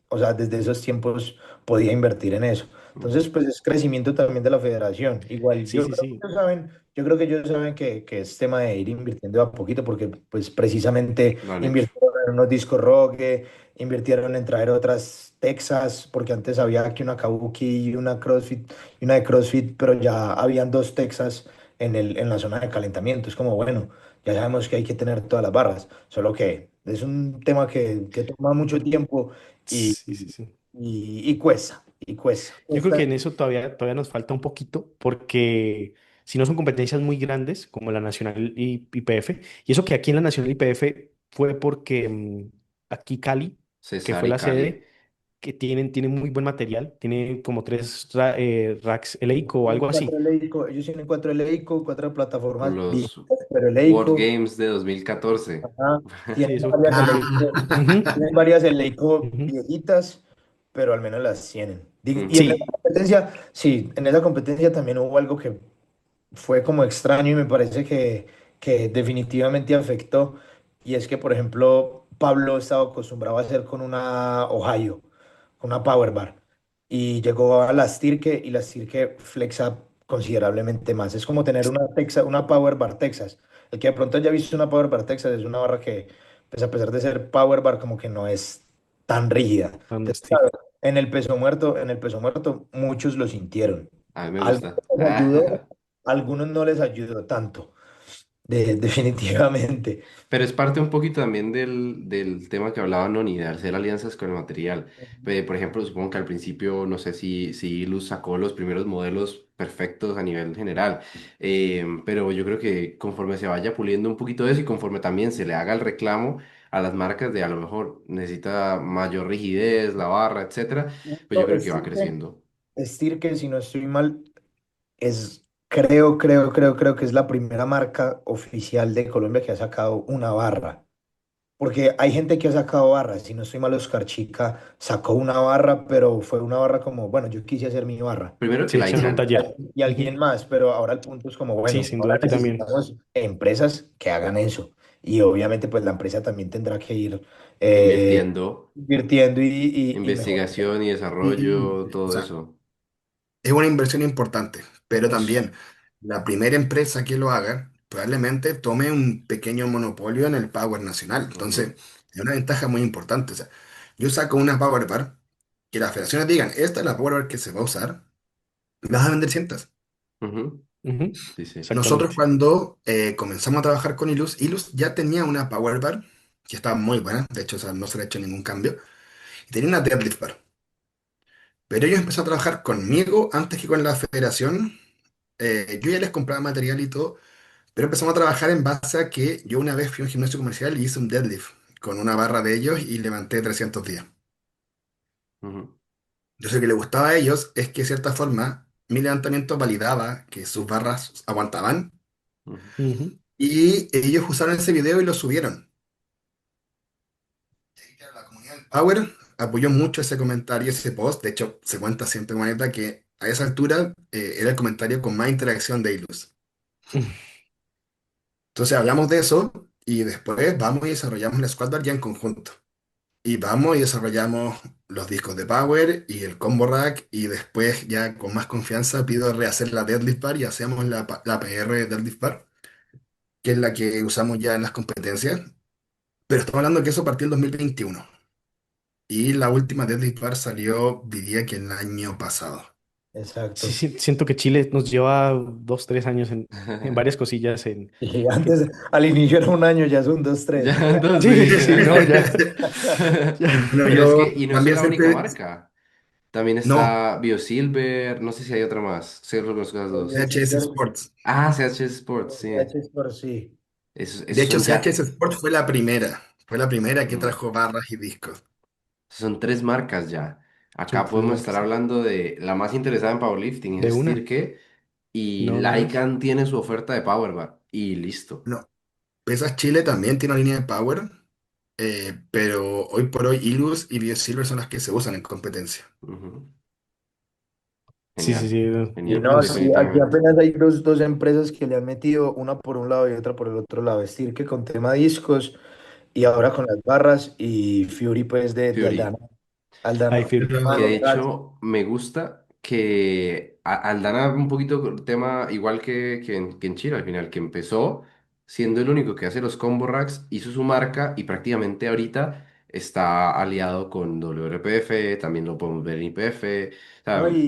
o sea, desde esos tiempos podía invertir en eso. Entonces, Ujú. pues es crecimiento también de la federación. Igual, sí, sí, sí. yo creo que ellos saben que es tema de ir invirtiendo de a poquito, porque pues precisamente Lo han hecho. invirtieron en unos discos Rogue, invirtieron en traer otras Texas, porque antes había aquí una Kabuki y una CrossFit, y una de CrossFit, pero ya habían dos Texas en la zona de calentamiento. Es como, bueno, ya sabemos que hay que tener todas las barras, solo que es un tema que toma mucho tiempo y, Sí, sí, sí. y cuesta, y cuesta. Yo creo Cuesta. que en eso todavía nos falta un poquito, porque si no son competencias muy grandes como la Nacional y IPF, y eso que aquí en la Nacional IPF fue porque aquí Cali, que César fue y la Cali. sede, que tienen muy buen material, tiene como tres racks Eleiko o Tienen algo cuatro así. Eleiko, ellos tienen cuatro Eleiko, cuatro Con plataformas los viejitas, pero World Eleiko, Games de 2014. ajá, Sí, tienen eso. varias Ah, Eleiko, Ujú, tienen varias Eleiko ujú. viejitas, pero al menos las tienen. Y en esa Ujú. Sí, competencia, sí, en esa competencia también hubo algo que fue como extraño y me parece que definitivamente afectó. Y es que, por ejemplo, Pablo estaba acostumbrado a hacer con una Ohio, con una Power Bar. Y llegó a las Tirke y las Tirke flexa considerablemente más. Es como tener una, una Power Bar Texas. El que de pronto haya visto una Power Bar Texas es una barra que, pues a pesar de ser Power Bar, como que no es tan rígida. ando, Entonces, sí. claro, en el peso muerto, muchos lo sintieron. A mí me Algunos gusta. les ayudó, algunos no les ayudó tanto, definitivamente. Pero es parte un poquito también del tema que hablaba Noni, de hacer alianzas con el material. Por ejemplo, supongo que al principio, no sé si Luz sacó los primeros modelos perfectos a nivel general. Pero yo creo que conforme se vaya puliendo un poquito eso y conforme también se le haga el reclamo a las marcas de a lo mejor necesita mayor rigidez, la barra, etcétera, pues yo No, creo que va creciendo. Stirke, si no estoy mal, creo que es la primera marca oficial de Colombia que ha sacado una barra. Porque hay gente que ha sacado barras, si no estoy mal, Oscar Chica sacó una barra, pero fue una barra como, bueno, yo quise hacer mi barra. Primero que Sí, la hecho en un hicieron, taller. Y alguien Ujú. más, pero ahora el punto es como, Sí, bueno, sin duda ahora aquí también. necesitamos empresas que hagan eso. Y obviamente, pues la empresa también tendrá que ir invirtiendo, invirtiendo y mejorando. investigación y Y, desarrollo, o todo sea, eso. es una inversión importante, pero Eso, también la primera empresa que lo haga probablemente tome un pequeño monopolio en el power nacional. Ujú, Entonces, es una ventaja muy importante. O sea, yo saco una power bar, que las federaciones digan, esta es la power bar que se va a usar, y vas a vender cientos. ujú, Ujú. sí, sí. Nosotros Exactamente. cuando comenzamos a trabajar con Ilus ya tenía una power bar que estaba muy buena, de hecho, o sea, no se le ha hecho ningún cambio, y tenía una deadlift bar. Pero ellos empezaron a trabajar conmigo antes que con la federación. Yo ya les compraba material y todo, pero empezamos a trabajar en base a que yo una vez fui a un gimnasio comercial y hice un deadlift con una barra de ellos y levanté 300 días. Ujú, Entonces, lo que le gustaba a ellos es que, de cierta forma, mi levantamiento validaba que sus barras aguantaban ujú. Ujú. y ellos usaron ese video y lo subieron. Y claro, la comunidad del Power apoyó mucho ese comentario, ese post. De hecho, se cuenta siempre con anécdota que a esa altura era el comentario con más interacción de Ilus. Entonces, hablamos de eso y después vamos y desarrollamos la Squad Bar ya en conjunto. Y vamos y desarrollamos los discos de Power y el Combo Rack y después ya con más confianza pido rehacer la Deadlift Bar y hacemos la PR Deadlift Bar, que es la que usamos ya en las competencias. Pero estamos hablando que eso partió en 2021 y la última Deadlift Bar salió, diría que el año pasado. Sí, exacto. sí, siento que Chile nos lleva 2, 3 años en varias cosillas Y antes, al inicio era un año, ya son dos, tres. Ya, Sí, entonces, sí, sí, no, ya. Ya. Bueno, pero es que, yo y no es también la única siempre, marca. También no, está BioSilver, no sé si hay otra más. Solo conozco las dos. CHS Sports. Ah, CH Sports, sí. Por sí. De Esos hecho, son CHS ya, Sports fue la primera que mm, trajo barras y discos. son tres marcas ya. Son Acá tres podemos estar marcas. hablando de la más interesada en powerlifting, De es una, Stirke, y no, no más. Lycan tiene su oferta de Power Bar, y listo. No, Pesas Chile también tiene una línea de Power, pero hoy por hoy Ilus y BioSilver son las que se usan en competencia. Ujú, Sí, sí, genial, sí. Y genial, no, sí, aquí definitivamente. apenas hay dos empresas que le han metido, una por un lado y otra por el otro lado. Decir que con tema discos y ahora con las barras y Fury pues de Fury. Aldana. Aldana, Ay, Fir. Que de Pero Racks. hecho me gusta que Aldana un poquito con el tema igual que en Chile al final, que empezó siendo el único que hace los combo racks, hizo su marca y prácticamente ahorita está aliado con WRPF, también lo podemos ver en IPF, o ¿No? sea,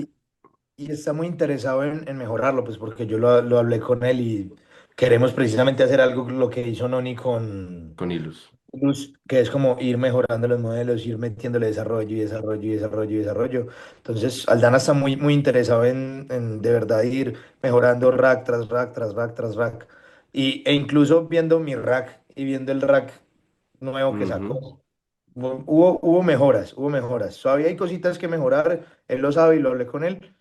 Y está muy interesado en mejorarlo, pues porque yo lo hablé con él y queremos precisamente hacer algo lo que hizo Noni con con Ilus. Luz, que es como ir mejorando los modelos, ir metiéndole desarrollo y desarrollo y desarrollo y desarrollo. Entonces, Aldana está muy interesado en de verdad ir mejorando rack tras rack, tras rack, tras rack. E incluso viendo mi rack y viendo el rack nuevo que Ujú, sacó, hubo mejoras, hubo mejoras. Todavía hay cositas que mejorar, él lo sabe y lo hablé con él,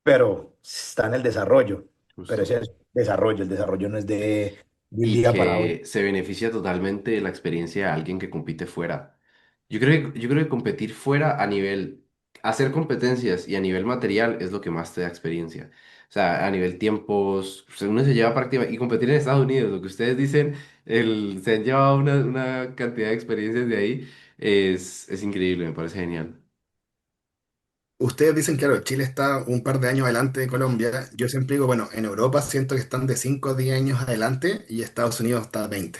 pero está en el desarrollo. Pero justo. ese es desarrollo, el desarrollo no es de un Y día para otro. que se beneficia totalmente de la experiencia de alguien que compite fuera. Yo creo que competir fuera a nivel, hacer competencias y a nivel material es lo que más te da experiencia. O sea, a nivel tiempos, pues, uno se lleva prácticamente, y competir en Estados Unidos, lo que ustedes dicen, se han llevado una cantidad de experiencias de ahí, es increíble, me parece genial. ustedes dicen, claro, Chile está un par de años adelante de Colombia. Yo siempre digo, bueno, en Europa siento que están de 5 o 10 años adelante y Estados Unidos está 20.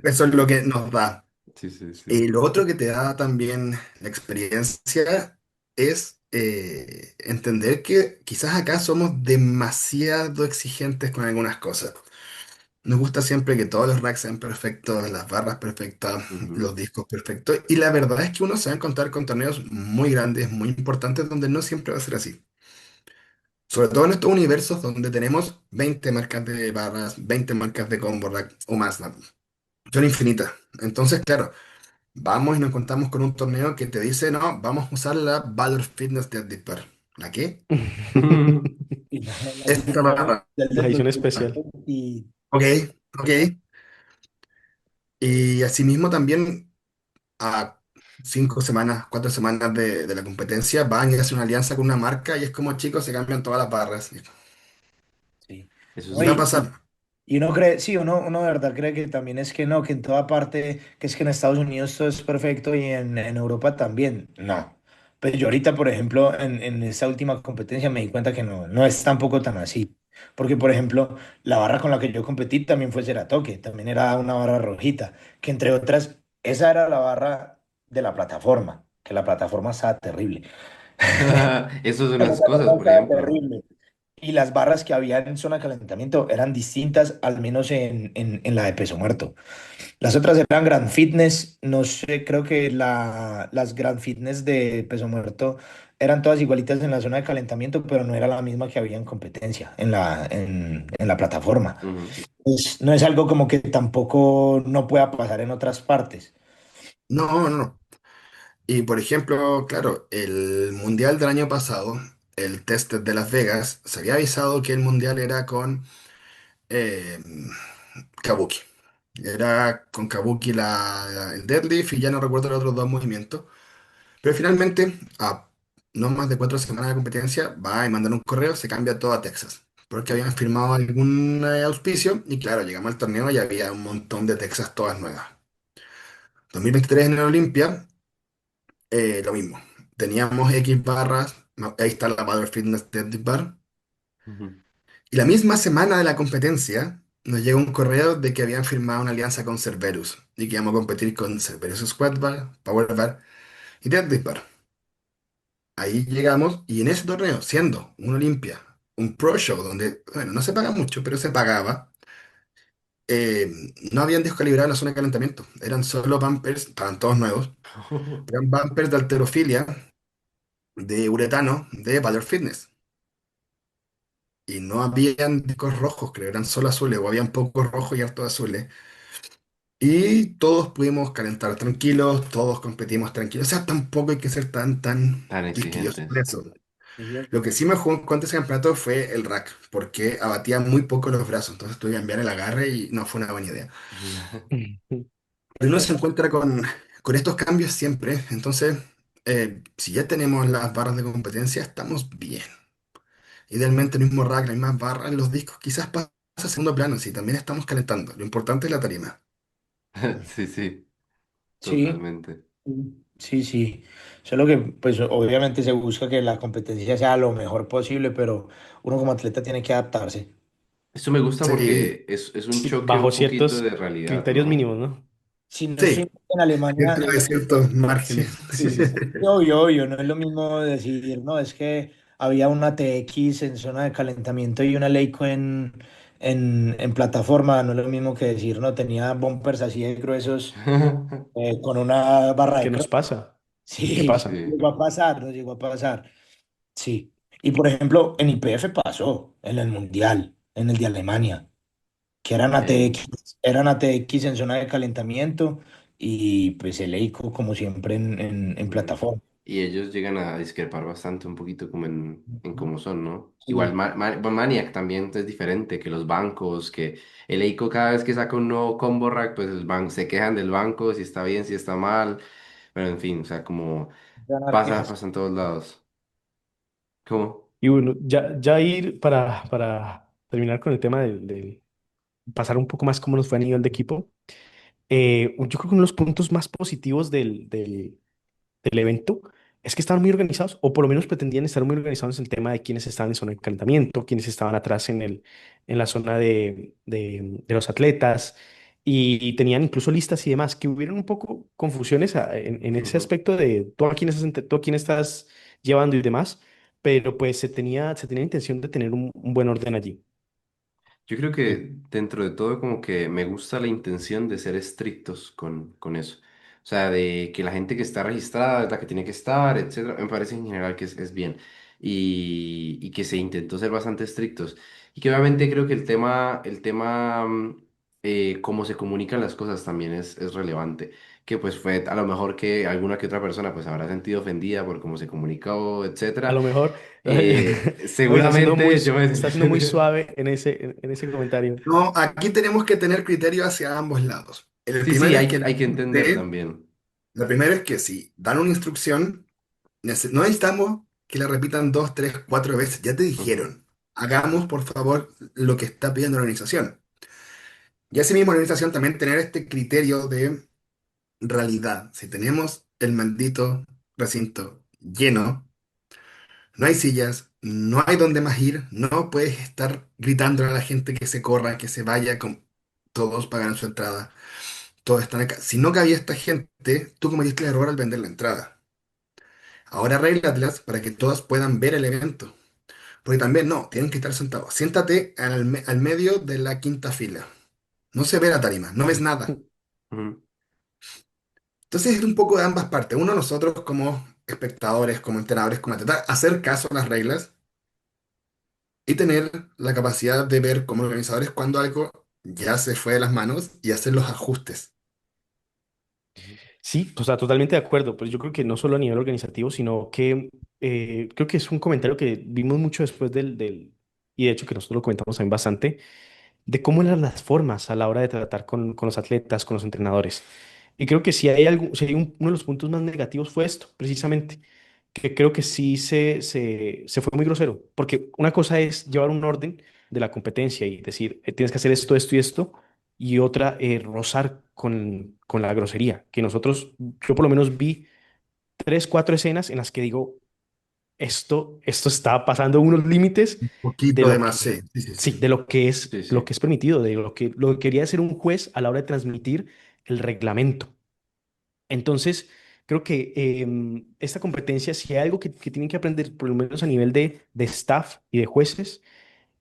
Eso es lo que nos da. Sí, sí, sí. Y lo otro que te da también la experiencia es entender que quizás acá somos demasiado exigentes con algunas cosas. Nos gusta siempre que todos los racks sean perfectos, las barras perfectas, Ujú. los discos perfectos. Y la verdad es que uno se va a encontrar con torneos muy grandes, muy importantes, donde no siempre va a ser así. Sobre todo en estos universos donde tenemos 20 marcas de barras, 20 marcas de combo rack o más, ¿no? Son infinitas. Entonces, claro, vamos y nos encontramos con un torneo que te dice, no, vamos a usar la Valor Fitness de Dispar. ¿La qué? Y la Esta edición barra. del La edición 2020 especial. y Ok, ok. Y asimismo también a 5 semanas, 4 semanas de la competencia van y hacen una alianza con una marca y es como chicos, se cambian todas las barras. sí. Eso No, Y va a es... pasar. y uno cree, sí, uno de verdad cree que también es que no, que en toda parte, que es que en Estados Unidos todo es perfecto y en Europa también. No. Pues yo ahorita, por ejemplo, en esta última competencia me di cuenta que no, no es tampoco tan así. Porque, por ejemplo, la barra con la que yo competí también fue Ceratoque, también era una barra rojita, que entre otras, esa era la barra de la plataforma, que la plataforma estaba terrible. Eso son La las cosas, plataforma por estaba ejemplo. terrible. Y las barras que había en zona de calentamiento eran distintas, al menos en la de peso muerto. Las otras eran Grand Fitness, no sé, creo que las Grand Fitness de peso muerto eran todas igualitas en la zona de calentamiento, pero no era la misma que había en competencia, en la plataforma. Ujú. No es algo como que tampoco no pueda pasar en otras partes. No, no, no. Y por ejemplo, claro, el mundial del año pasado, el test de Las Vegas, se había avisado que el mundial era con eh, Kabuki. Era con Kabuki el deadlift y ya no recuerdo los otros dos movimientos. Pero finalmente, a no más de 4 semanas de competencia, va y mandan un correo, se cambia todo a Texas. Porque habían firmado algún auspicio y claro, llegamos al torneo y había un montón de Texas todas nuevas. 2023 en el Olimpia, lo mismo. Teníamos X barras, ahí está la Power Fitness Deadlift Bar. Ujú. Y la misma semana de la competencia, nos llega un correo de que habían firmado una alianza con Cerberus y que íbamos a competir con Cerberus Squat Bar, Power Bar y Deadlift Bar. Ahí llegamos y en ese torneo, siendo un Olimpia, un Pro Show donde, bueno, no se paga mucho, pero se pagaba, eh, no habían descalibrado la zona de calentamiento. Eran solo bumpers, estaban todos nuevos, eran bumpers de halterofilia, de uretano, de Valor Fitness. Y no habían discos rojos, creo, eran solo azules, o habían pocos rojos y hartos azules. Y todos pudimos calentar tranquilos, todos competimos tranquilos. O sea, tampoco hay que ser tan Tan quisquilloso con exigentes. eso. Sí, Lo que sí me jugó en contra de ese campeonato fue el rack, porque abatía muy poco los brazos. Entonces tuve que enviar el agarre y no fue una buena idea. Pero uno se encuentra con estos cambios siempre. Entonces, si ya tenemos las barras de competencia, estamos bien. Idealmente el mismo rack, las mismas barras, los discos, quizás pasa a segundo plano, si también estamos calentando. Lo importante es la tarima. Sí, sí, sí, totalmente. sí, sí. Solo que, pues, obviamente se busca que la competencia sea lo mejor posible, pero uno como atleta tiene que adaptarse. Esto me gusta Sí, porque es un Sí, choque bajo un poquito de ciertos realidad, criterios ¿no? mínimos, ¿no? Si no estoy sí, en Alemania, dentro de ciertos Sí, márgenes. sí, sí, sí. obvio, obvio, no es lo mismo decir, no, es que había una TX en zona de calentamiento y una Leico en plataforma, no es lo mismo que decir, no, tenía bumpers así de gruesos con una barra de ¿Qué nos cross. pasa? ¿Qué Sí, pasa? Sí. llegó a pasar, no llegó a pasar. Sí. Y por ejemplo, en IPF pasó, en el Mundial, en el de Alemania, que Eh, eran ATX en zona de calentamiento y pues el EICO como siempre en Mm. plataforma. Y ellos llegan a discrepar bastante un poquito como en cómo son, ¿no? Igual Sí, Maniac también es diferente que los bancos, que el EICO cada vez que saca un nuevo combo rack, pues se quejan del banco, si está bien, si está mal, pero en fin, o sea, como van a dar pasa, quejas. pasa en todos lados. ¿Cómo? Y bueno, ya ir para terminar con el tema de pasar un poco más cómo nos fue a nivel de equipo. Yo creo que uno de los puntos más positivos del evento es que estaban muy organizados, o por lo menos pretendían estar muy organizados en el tema de quiénes estaban en zona de calentamiento, quiénes estaban atrás en la zona de los atletas, y tenían incluso listas y demás, que hubieron un poco confusiones en ese aspecto de tú a quién estás llevando y demás, pero pues se tenía intención de tener un buen orden allí. Yo creo Sí, que dentro de todo como que me gusta la intención de ser estrictos con eso. O sea, de que la gente que está registrada es la que tiene que estar, etcétera. Me parece en general que es bien. y que se intentó ser bastante estrictos. Y que obviamente creo que cómo se comunican las cosas también es relevante. Que pues fue a lo mejor que alguna que otra persona pues habrá sentido ofendida por cómo se comunicó, A etcétera. lo mejor Seguramente yo me... está siendo muy suave en ese comentario. No, aquí tenemos que tener criterio hacia ambos lados. El Sí, sí, primero es que hay que entender también. la primera es que si dan una instrucción, no necesitamos que la repitan dos, tres, cuatro veces. Ya te Ujú, dijeron. Hagamos, por favor, lo que está pidiendo la organización. Y asimismo, la organización también tener este criterio de realidad. Si tenemos el maldito recinto lleno, no hay sillas, no hay dónde más ir, no puedes estar gritando a la gente que se corra, que se vaya, con todos pagan su entrada, todos están acá. Si no cabía esta gente, tú cometiste el error al vender la entrada. Ahora arréglatela para que todas puedan ver el evento. Porque también no, tienen que estar sentados. Siéntate al medio de la quinta fila. No se ve la tarima, no ves nada. ujú. Entonces es un poco de ambas partes. Uno, nosotros como espectadores, como entrenadores, como atletas, hacer caso a las reglas y tener la capacidad de ver como organizadores cuando algo ya se fue de las manos y hacer los ajustes. Sí, o sea, totalmente de acuerdo, pero yo creo que no solo a nivel organizativo, sino que creo que es un comentario que vimos mucho después y de hecho que nosotros lo comentamos también bastante, de cómo eran las formas a la hora de tratar con los atletas, con los entrenadores. Y creo que si hay algo, si hay uno de los puntos más negativos fue esto, precisamente, que creo que sí se fue muy grosero, porque una cosa es llevar un orden de la competencia y decir, tienes que hacer esto, esto y esto, y otra, rozar con la grosería, que nosotros, yo por lo menos vi tres, cuatro escenas en las que digo, esto está pasando unos límites Un de poquito de lo más, que, sí, sí, sí, sí, sí. Sí, lo sí. que es permitido, de lo que quería hacer un juez a la hora de transmitir el reglamento. Entonces, creo que esta competencia, si hay algo que tienen que aprender, por lo menos a nivel de staff y de jueces,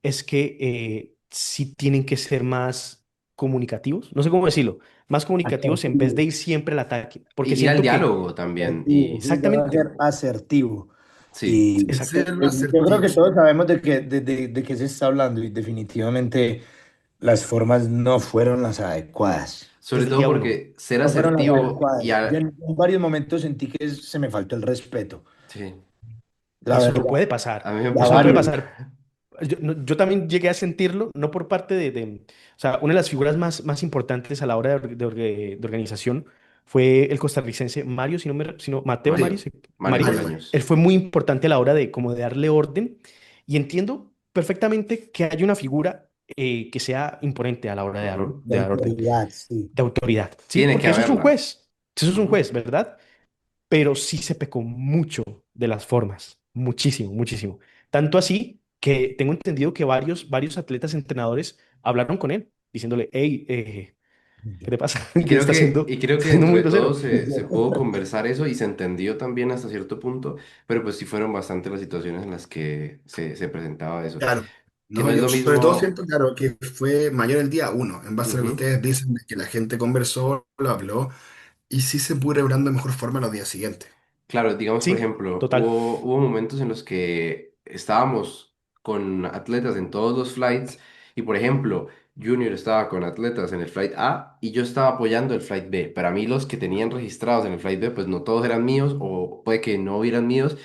es que sí tienen que ser más comunicativos, no sé cómo decirlo, más comunicativos en vez de Asertivo, ir siempre al ataque, porque Ir al siento que diálogo también. asertivo, Y sí, debe exactamente, ser asertivo. sí, Y exacto, Ser yo creo que asertivo. todos sabemos de qué se está hablando y definitivamente las formas no fueron las adecuadas. sobre desde el todo día uno. porque ser No fueron las asertivo y adecuadas. Yo en varios momentos sentí que se me faltó el respeto, sí, la Eso verdad, puede a pasar, mí me y a eso puede varios. pasar. Yo también llegué a sentirlo, no por parte o sea, una de las figuras más importantes a la hora de organización fue el costarricense Mario, sino Mateo Mario, Mario, sí, Mario Mario. Mario, Mario. Él Bolaños. fue muy importante a la hora de como de darle orden y entiendo perfectamente que haya una figura que sea imponente a la hora Ujú. de De dar orden, autoridad, sí. de autoridad, ¿sí? Tiene que Porque haberla. eso es un Ujú. juez, ¿verdad? Pero sí se pecó mucho de las formas, muchísimo, muchísimo. Tanto así que tengo entendido que varios atletas entrenadores hablaron con él, diciéndole, hey, ¿qué te pasa? Que Y creo que está siendo dentro muy de todo grosero. se pudo conversar eso y se entendió también hasta cierto punto, pero pues sí fueron bastante las situaciones en las que se presentaba eso. Claro. Que No, no es yo lo sobre todo mismo. siento, claro, que fue mayor el día uno, en base a lo que Ujú. ustedes dicen, de que la gente conversó, lo habló, y sí se pudo regular de mejor forma los días siguientes. Claro, digamos, por Sí, ejemplo, total. hubo momentos en los que estábamos con atletas en todos los flights y, por ejemplo, Junior estaba con atletas en el flight A y yo estaba apoyando el flight B. Para mí los que tenían registrados en el flight B, pues no todos eran míos o puede que no hubieran míos,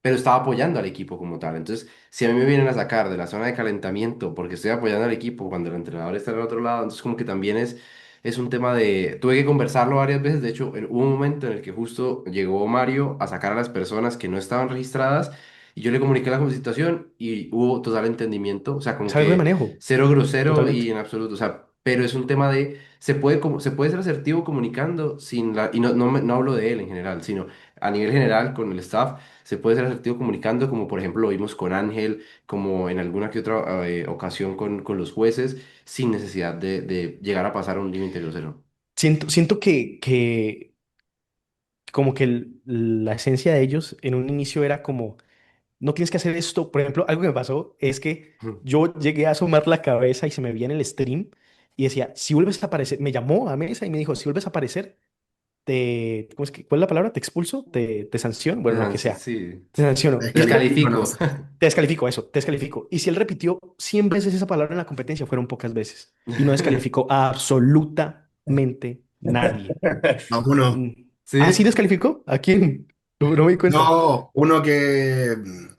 pero estaba apoyando al equipo como tal. Entonces, si a mí me vienen a sacar de la zona de calentamiento porque estoy apoyando al equipo cuando el entrenador está al otro lado, entonces como que también es un tema de... Tuve que conversarlo varias veces, de hecho, hubo un momento en el que justo llegó Mario a sacar a las personas que no estaban registradas y yo le comuniqué la situación y hubo total entendimiento, o sea, como Es algo de que manejo, cero grosero y totalmente. en absoluto, o sea... Pero es un tema de, se puede ser asertivo comunicando sin la, y no hablo de él en general, sino a nivel general con el staff, se puede ser asertivo comunicando, como por ejemplo lo vimos con Ángel, como en alguna que otra ocasión con los jueces, sin necesidad de llegar a pasar un límite grosero. Siento que como que la esencia de ellos en un inicio era como no tienes que hacer esto. Por ejemplo, algo que me pasó es que Ujú. yo llegué a asomar la cabeza y se me veía en el stream y decía, si vuelves a aparecer, me llamó a mesa y me dijo, si vuelves a aparecer, ¿cuál es la palabra? ¿Te expulso? ¿Te sanciono? Bueno, lo que sea. Sí. Te sanciono. Descalifico, no Descalifico. sé. Te descalifico, eso, te descalifico. Y si él repitió 100 veces esa palabra en la competencia, fueron pocas veces. Y no descalificó a absolutamente nadie. A uno. Mm. ¿Ah, sí ¿Sí? descalificó? ¿A quién? No, no me di cuenta. No, uno que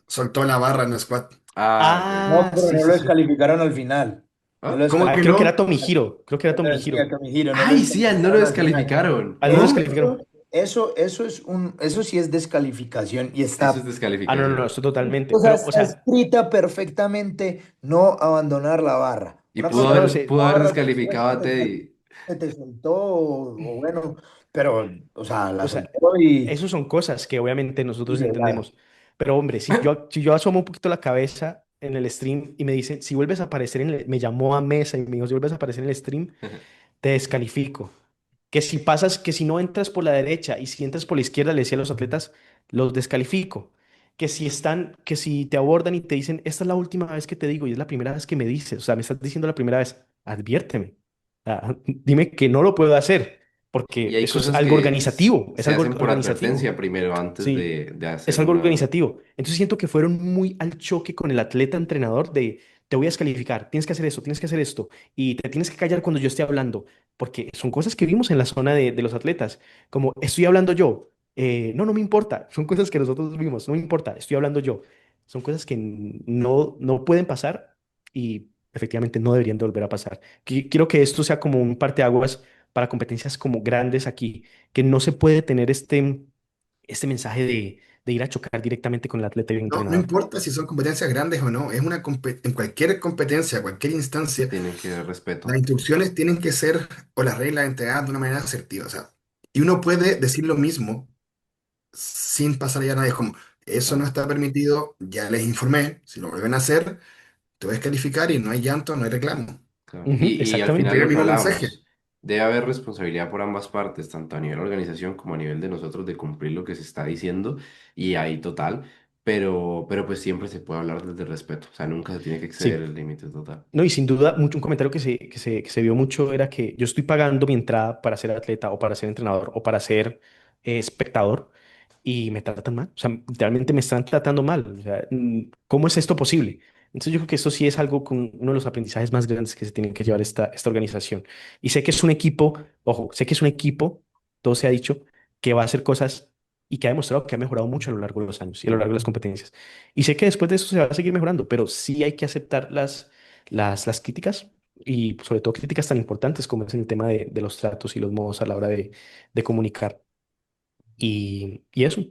soltó la barra en el squat. Ah, ok. No, Ah, pero sí, no sí, lo sí. descalificaron al final. No lo ¿Ah? ¿Cómo Ah, que descalificaron. creo que era no? Tomihiro. Creo que era Sí, a Tomihiro. Kamihiro, no lo Ay, sí, a él no lo descalificaron al final. descalificaron. ¿A él no lo Eso, descalificaron? eso sí es descalificación y Eso es está, Ah, no, no, no, descalificación. esto totalmente. o sea, Pero, o está sea, escrita perfectamente no abandonar la barra. Y Una sí, cosa no, no es sé. pudo la haber barra descalificado a Teddy. se te soltó o bueno, pero, o sea, la O sea, soltó y esas son cosas que obviamente nosotros ilegal. entendemos. Pero hombre, si yo asomo un poquito la cabeza en el stream y me dicen, si vuelves a aparecer me llamó a mesa y me dijo, si vuelves a aparecer en el stream, te descalifico. Que si pasas, que si no entras por la derecha y si entras por la izquierda, le decía a los atletas, los descalifico. Que si te abordan y te dicen, esta es la última vez que te digo y es la primera vez que me dices, o sea, me estás diciendo la primera vez, adviérteme. Dime que no lo puedo hacer, Y porque hay eso es cosas algo que organizativo, es se algo hacen por organizativo. advertencia primero antes Sí, de es hacer algo una... organizativo. Entonces siento que fueron muy al choque con el atleta entrenador de te voy a descalificar, tienes que hacer esto, tienes que hacer esto y te tienes que callar cuando yo esté hablando, porque son cosas que vimos en la zona de los atletas, como estoy hablando yo, no, no me importa, son cosas que nosotros vimos, no me importa, estoy hablando yo, son cosas que no pueden pasar y efectivamente no deberían de volver a pasar. Quiero que esto sea como un parteaguas para competencias como grandes aquí, que no se puede tener este mensaje de ir a chocar directamente con el atleta y el No, no entrenador. importa si son competencias grandes o no, es en cualquier competencia, cualquier instancia, Tienen que dar las respeto. instrucciones tienen que ser o las reglas entregadas de una manera asertiva. O sea, y uno puede decir lo mismo sin pasar ya a nadie. Es como, eso no Claro. está permitido, ya les informé, si lo vuelven a hacer, te voy a descalificar y no hay llanto, no hay reclamo. Claro. Ujú, Y al final Entrega exactamente. el lo que mismo mensaje. hablábamos, debe haber responsabilidad por ambas partes, tanto a nivel organización como a nivel de nosotros de cumplir lo que se está diciendo, y ahí total, pero pues siempre se puede hablar desde el respeto, o sea, nunca se tiene que exceder Sí. el límite total. No, y sin duda, mucho, un comentario que se vio mucho era que yo estoy pagando mi entrada para ser atleta o para ser entrenador o para ser espectador y me tratan mal. O sea, realmente me están tratando mal. O sea, ¿cómo es esto posible? Entonces yo creo que esto sí es algo con uno de los aprendizajes más grandes que se tienen que llevar esta organización. Y sé que es un equipo, ojo, sé que es un equipo, todo se ha dicho, que va a hacer cosas y que ha demostrado que ha mejorado mucho a lo largo de los años y a lo largo de las competencias. Y sé que después de eso se va a seguir mejorando, pero sí hay que aceptar las críticas y sobre todo críticas tan importantes como es el tema de los tratos y los modos a la hora de comunicar. Y eso.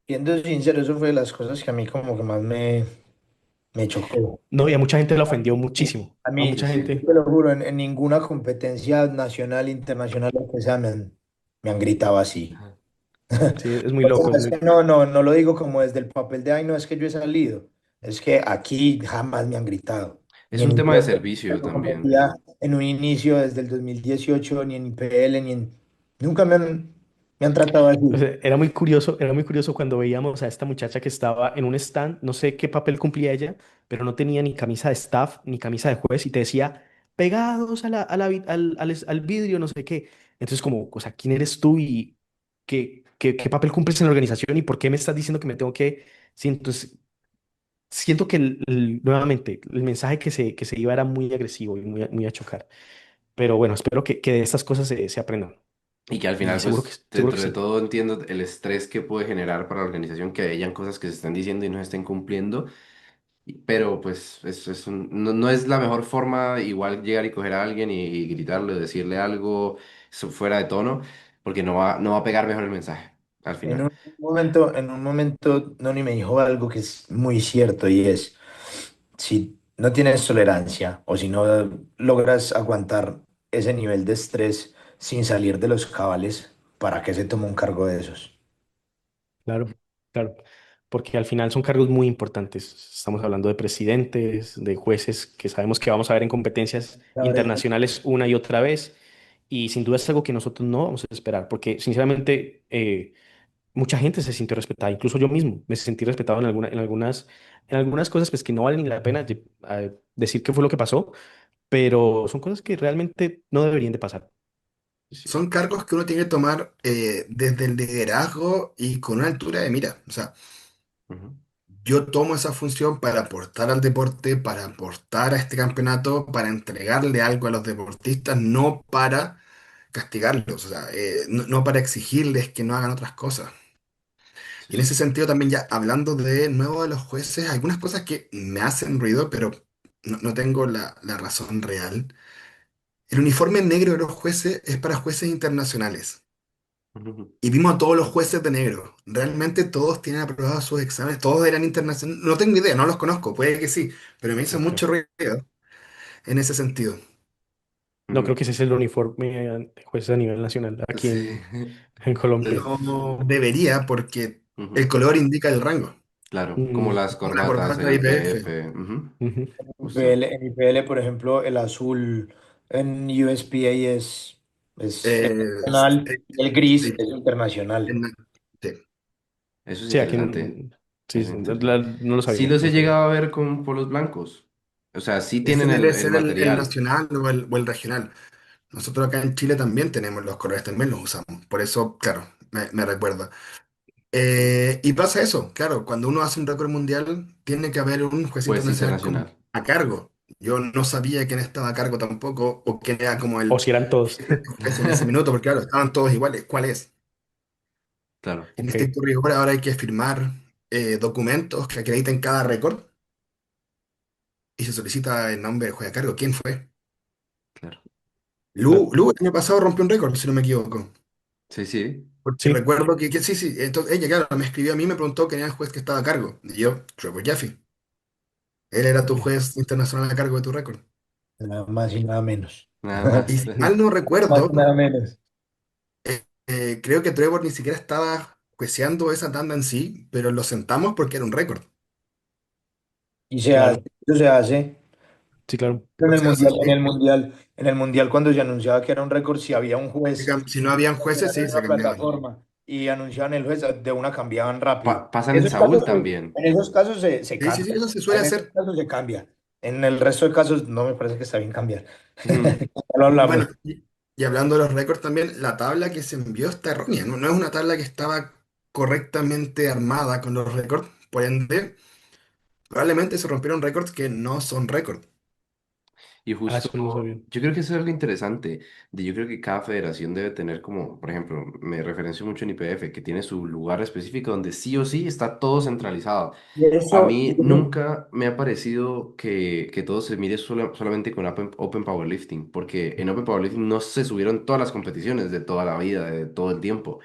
Siendo sincero, eso fue de las cosas que a mí como que más me chocó. No, y a mucha gente la ofendió muchísimo. A A mí, Sí, mucha sí. gente, te lo juro, en ninguna competencia nacional, internacional, lo que sea, me han gritado así. Ajá. sí, es muy O loco, sea, es es que muy... no lo digo como desde el papel de, ay, no, es que yo he salido. Es que aquí jamás me han gritado. Es Ni en un tema de IPL, servicio cuando también. competía en un inicio desde el 2018 ni en IPL, ni en... Nunca me han tratado O así. sea, era muy curioso cuando veíamos a esta muchacha que estaba en un stand, no sé qué papel cumplía ella, pero no tenía ni camisa de staff ni camisa de juez y te decía, pegados al vidrio, no sé qué. Entonces, como, o sea, ¿quién eres tú y qué papel cumples en la organización y por qué me estás diciendo que me tengo que... Sí, entonces, siento que nuevamente el mensaje que se iba era muy agresivo y muy a chocar. Pero bueno, espero que de estas cosas se aprendan. Y que al Y final, seguro que, pues, seguro que dentro de sí. todo entiendo el estrés que puede generar para la organización que hayan cosas que se están diciendo y no se estén cumpliendo. Pero pues no, no es la mejor forma igual llegar y coger a alguien y gritarle, decirle algo fuera de tono, porque no va a pegar mejor el mensaje al final. En un momento, Noni me dijo algo que es muy cierto y es, si no tienes tolerancia o si no logras aguantar ese nivel de estrés sin salir de los cabales, ¿para qué se toma un cargo de esos? Claro, claro, porque al final son cargos muy importantes. Estamos hablando de presidentes, de jueces que sabemos que vamos a ver en competencias Ahora, internacionales una y otra vez, y sin duda es algo que nosotros no vamos a esperar, porque sinceramente mucha gente se sintió respetada, incluso yo mismo me sentí respetado en algunas cosas pues, que no valen ni la pena decir qué fue lo que pasó, pero son cosas que realmente no deberían de pasar. Sí. son cargos que uno tiene que tomar desde el liderazgo y con una altura de mira. O sea, Ujú. yo tomo esa función para aportar al deporte, para aportar a este campeonato, para entregarle algo a los deportistas, no para castigarlos, o sea, no para exigirles que no hagan otras cosas. Sí, Y en sí. ese sentido también ya hablando de nuevo de los jueces, algunas cosas que me hacen ruido, pero no tengo la razón real. El uniforme negro de los jueces es para jueces internacionales. Ujú. Y vimos a todos los jueces de negro. Realmente todos tienen aprobados sus exámenes, todos eran internacionales. No tengo idea, no los conozco, puede que sí, pero me hizo Ok. mucho ruido en ese sentido. No, creo Ujú. que ese es el uniforme de jueces a nivel nacional aquí Sí. en Colombia. No debería porque el Ujú. color indica el rango. Claro, como Mm, las Como la corbatas corbata en de IPF. IPF. Ujú. ujú. Justo. En IPL, por ejemplo, el azul en USPA es Eh, nacional State- y el gris State- es internacional. en- sí. Eso es Sí, aquí interesante. sí, Eso es sí, interesante. no lo Sí sabía, los no he sabía. llegado a ver con polos blancos. O sea, sí Ese tienen debe el ser el material. nacional o el regional. Nosotros acá en Chile también tenemos los colores, también los usamos. Por eso, claro, me recuerda. Y pasa eso, claro, cuando uno hace un récord mundial, tiene que haber un juez Pues internacional como internacional. a cargo. Yo no sabía quién estaba a cargo tampoco, o quién era como O el si eran todos. jefe de juez en ese minuto, porque claro, estaban todos iguales. ¿Cuál es? Claro, En Ok, este rigor ahora hay que firmar documentos que acrediten cada récord y se solicita el nombre del juez a cargo. ¿Quién fue? claro. claro. Lu el año pasado rompió un récord, si no me equivoco. Sí, sí. Porque Sí, recuerdo que sí, sí. Entonces ella, claro, me escribió a mí y me preguntó quién era el juez que estaba a cargo. Y yo, Trevor Jaffe. Él era tu ok. juez internacional a cargo de tu récord. Nada más y nada menos. Nada Y más. si mal no Más recuerdo, y nada menos. creo que Trevor ni siquiera estaba jueceando esa tanda en sí, pero lo sentamos porque era un récord. Y se hace, Claro, eso se hace. sí, claro. En Pero el se hace, mundial, sí. en el mundial cuando se anunciaba que era un récord, si había un juez Si no habían jueces, en sí, se una cambiaban. plataforma y anunciaban el juez, de una cambiaban rápido. Pasa en el Saúl también. En esos casos se Sí, sí, sí, cambia. eso se suele En esos hacer. casos se cambia. En el resto de casos no me parece que está bien cambiar. Ujú. Ya lo Bueno, hablamos. y hablando de los récords también, la tabla que se envió está errónea. No es una tabla que estaba correctamente armada con los récords. Por ende, probablemente se rompieron récords que no son récords. Y Ah, eso no lo justo, sabía. yo creo que eso es algo interesante. Yo creo que cada federación debe tener como, por ejemplo, me referencio mucho en IPF, que tiene su lugar específico donde sí o sí está todo centralizado. Y A eso, mí nunca me ha parecido que todo se mire solamente con Open Powerlifting, porque en Open Powerlifting no se subieron todas las competiciones de toda la vida, de todo el tiempo.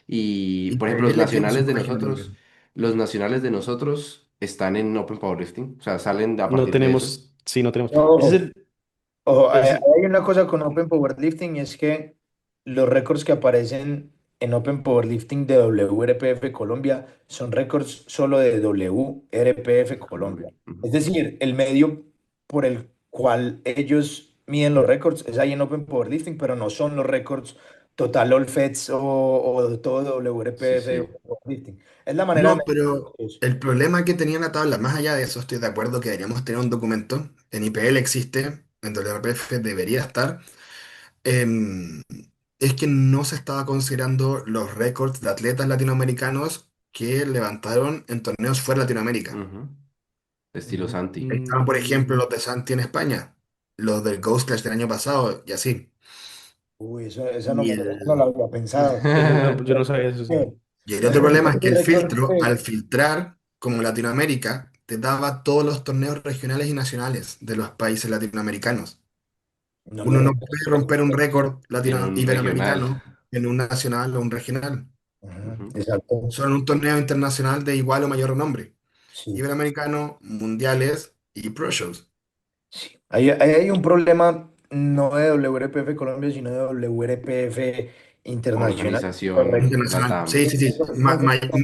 Y, Y por ejemplo, él tiene su página también. los nacionales de nosotros están en Open Powerlifting, o sea, salen a No partir de eso. tenemos, sí, no tenemos. Ese es no, el, ojo, ese es- hay una cosa con Open Powerlifting y es que los récords que aparecen en Open Powerlifting de WRPF Colombia son récords solo de WRPF De Colombia. Colombia. Ujú. Es decir, el medio por el cual ellos miden los récords es ahí en Open Powerlifting, pero no son los récords total All Feds o de todo Sí, WRPF de sí. Open Powerlifting. Es la manera de No, medir pero eso. el problema que tenía la tabla, más allá de eso, estoy de acuerdo que deberíamos tener un documento. En IPL existe, en WRPF debería estar. em, es que no se estaba considerando los récords de atletas latinoamericanos que levantaron en torneos fuera de Latinoamérica. Ujú. Estilo Ujú. Santi. Estaban, por ejemplo, mm, los de Santi en España, los del Ghost Clash del año pasado, y así. Uy, esa Y esa no la el, había pensado. yo no sabía eso, sí. y el Ese otro problema es que el récord filtro, al filtrar como Latinoamérica, te daba todos los torneos regionales y nacionales de los países latinoamericanos. no lo Uno no había puede romper un récord En latino un regional. iberoamericano en un nacional o un regional. Ujú, Ujú. exacto. Son un torneo internacional de igual o mayor renombre. Sí, Iberoamericano, mundiales y pro shows. sí. Ahí hay un problema no de WRPF Colombia, sino de WRPF Internacional. Organización Correcto. Internacional. Sí, Latam. sí, sí.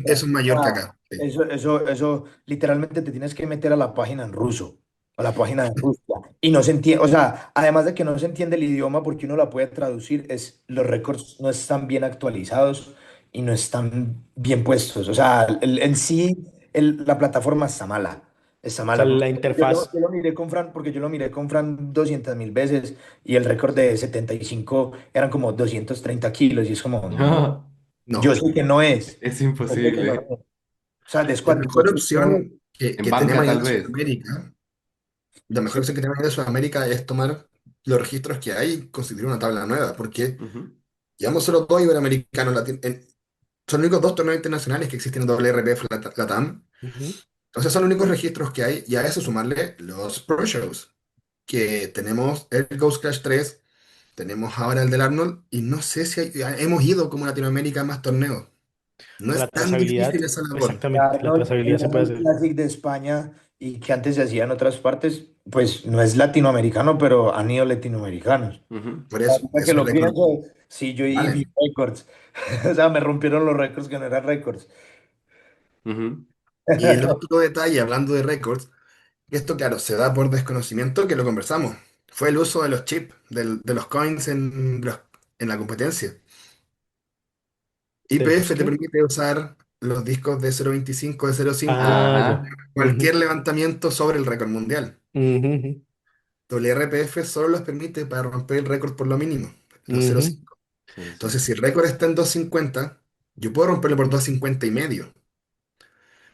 Eso es mayor que acá. Sí. Eso, literalmente te tienes que meter a la página en ruso, a la página de Rusia. Y no se entiende, o sea, además de que no se entiende el idioma porque uno la puede traducir, los récords no están bien actualizados y no están bien puestos. O sea, en sí, la plataforma está mala. Está O sea, mala. la Yo interfaz, lo miré con Fran, porque yo lo miré con Fran 200.000 veces y el récord de 75 eran como 230 kilos y es como, no, No, yo No, sé que no es. es Yo sé que no es. imposible. O sea, la mejor opción En que tenemos banca, a nivel tal de vez. Sudamérica, la mejor Sí, opción que tenemos a nivel de Sudamérica es tomar los registros que hay y constituir una tabla nueva, porque Ujú, llevamos solo dos iberoamericanos, son los únicos dos torneos internacionales que existen en WRPF Latam. ujú, Entonces son los únicos registros que hay y a eso sumarle los Pro Shows, que tenemos el Ghost Crash 3, tenemos ahora el del Arnold y no sé si hemos ido como Latinoamérica a más torneos. o No sea, la es tan difícil trazabilidad, esa labor. exactamente, la Arnold, trazabilidad el se puede Arnold hacer. Classic de España y que antes se hacía en otras partes, pues no es latinoamericano, pero han ido latinoamericanos. ujú, Por eso, Ahorita que esos lo récords pienso, sí, yo y vi valen. récords. O sea, me rompieron los récords que no eran récords. ujú. Y el otro detalle, hablando de récords, esto claro, se da por desconocimiento que lo conversamos. Fue el uso de los chips, de los coins en la competencia. ¿De los YPF te qué? permite usar los discos de 0.25, de 0.5, Ah, ya. Ajá. cualquier levantamiento sobre el récord mundial. Ujú, WRPF solo los permite para romper el récord por lo mínimo, los ujú, ujú. 0.5. Cero, Entonces, si cinco. el récord está en 2.50, yo puedo romperlo por 2.50 y medio,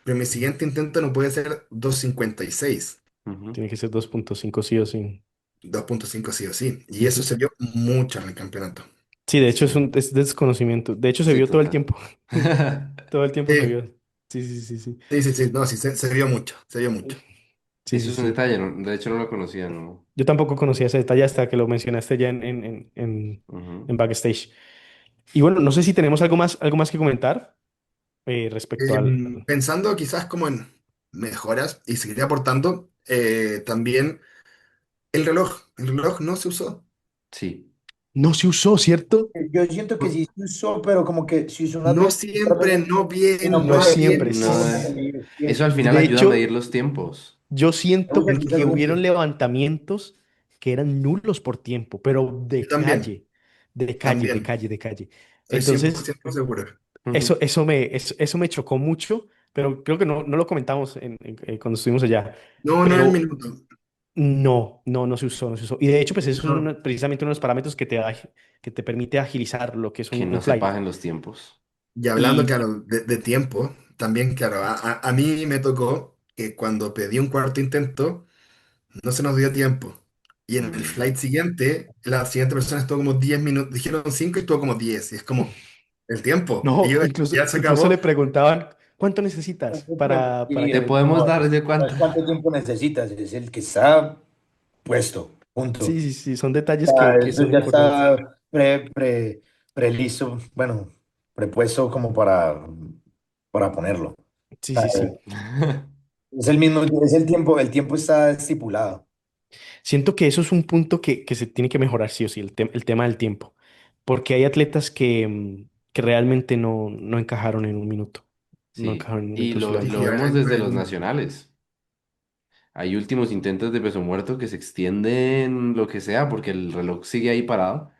pero mi siguiente intento no puede ser 2.56, Ujú. Tiene que ser 2.5 sí o sí. 2.5 sí o sí. Y eso Ujú. se vio mucho en el campeonato. Sí, de hecho Sí, es desconocimiento. De hecho se sí, vio todo el total. tiempo. Todo el tiempo se Sí, vio. Sí, sí, sí, sí. sí, sí, sí, no, sí, se vio mucho, se vio mucho. Sí, Eso sí, es un sí. detalle, de hecho no lo conocía, ¿no? Yo tampoco conocía ese detalle hasta que lo mencionaste ya Ujú. en backstage. Y bueno, no sé si tenemos algo más que comentar respecto Pensando quizás como en mejoras y seguir aportando, también el reloj no se usó. Sí. No se usó, ¿cierto? Yo siento que sí se usó, pero como que si usó unas No 24 siempre, veces no y no bien, No no puede siempre, bien. no No, lo puede medir bien. eso al final de ayuda a hecho, medir los tiempos. yo Hay siento muchas cosas que hubieron juntas. levantamientos que eran nulos por tiempo, pero Yo también, de calle, de también. calle, de calle. Estoy Entonces, 100% seguro. Ujú. eso me chocó mucho, pero creo que no lo comentamos cuando estuvimos allá. No, no en el Pero minuto. no se usó, no se usó. Y de hecho, pues es No. precisamente uno de los parámetros que te permite agilizar lo que es Que no un se flight. paguen los tiempos. Y hablando, Y claro, de tiempo, también, claro, a mí me tocó que cuando pedí un cuarto intento, no se nos dio tiempo. Y en el Mm. flight siguiente, la siguiente persona estuvo como 10 minutos, dijeron 5 y estuvo como 10. Y es como, el tiempo. Y no, yo, ya se incluso acabó. le preguntaban, ¿cuánto necesitas para Y Te que... podemos no, dar de no es cuánto. cuánto tiempo necesitas, es el que está puesto, punto. Sí, sí, sí, son detalles Sea, que eso son ya importantes. está prelisto, bueno, prepuesto como para ponerlo. O Sí, sea, sí, sí. es el mismo, es el tiempo está estipulado. Siento que eso es un punto que se tiene que mejorar sí o sí, el tema del tiempo, porque hay atletas que realmente no encajaron en un minuto, no Sí, encajaron en un y minuto de su Sí, lo sí, levantamiento. vemos desde los nacionales. Hay últimos intentos de peso muerto que se extienden lo que sea porque el reloj sigue ahí parado.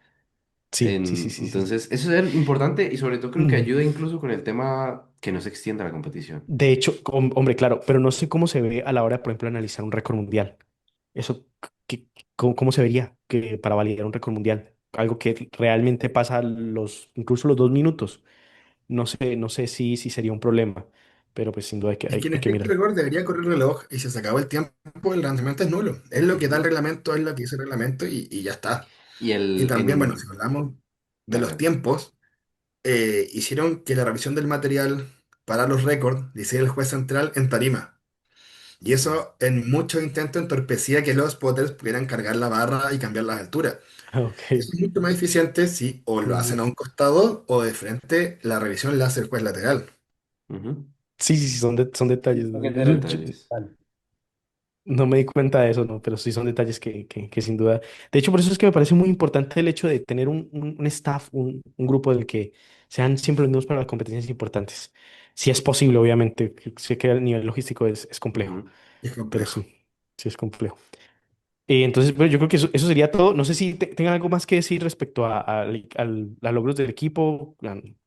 Sí, sí, sí, sí, sí. Entonces, eso es importante y sobre todo creo que Mm. ayuda incluso con el tema que no se extienda la competición. De hecho, hombre, claro, pero no sé cómo se ve a la hora, por ejemplo, de analizar un récord mundial. Eso, cómo se vería que para validar un récord mundial? Algo que realmente pasa incluso los 2 minutos. No sé si sería un problema, pero pues sin duda Es que en hay que estricto mirar. rigor debería correr el reloj y si se acabó el tiempo, el lanzamiento es nulo. Es lo que da el Ujú. reglamento, es lo que dice el reglamento y ya está. Y Y el también, bueno, si en... hablamos de Dale, los dale. tiempos, hicieron que la revisión del material para los récords le hiciera el juez central en tarima. Y Mm. eso en muchos intentos entorpecía que los spotters pudieran cargar la barra y cambiar las alturas. Ok. Eso es mucho más eficiente si o lo hacen Ujú. a un costado o de frente la revisión la hace el juez lateral. Ujú. Sí, sí, sí, son detalles. Porque Son detalles. No me di cuenta de eso, ¿no? Pero sí son detalles que sin duda. De hecho, por eso es que me parece muy importante el hecho de tener un staff, un grupo del que sean siempre los mismos para las competencias importantes. Si es posible, obviamente. Sé que a nivel logístico es complejo, Ujú. Es pero complejo. sí es complejo. Entonces, bueno, yo creo que eso sería todo. No sé si tengan algo más que decir respecto a logros del equipo.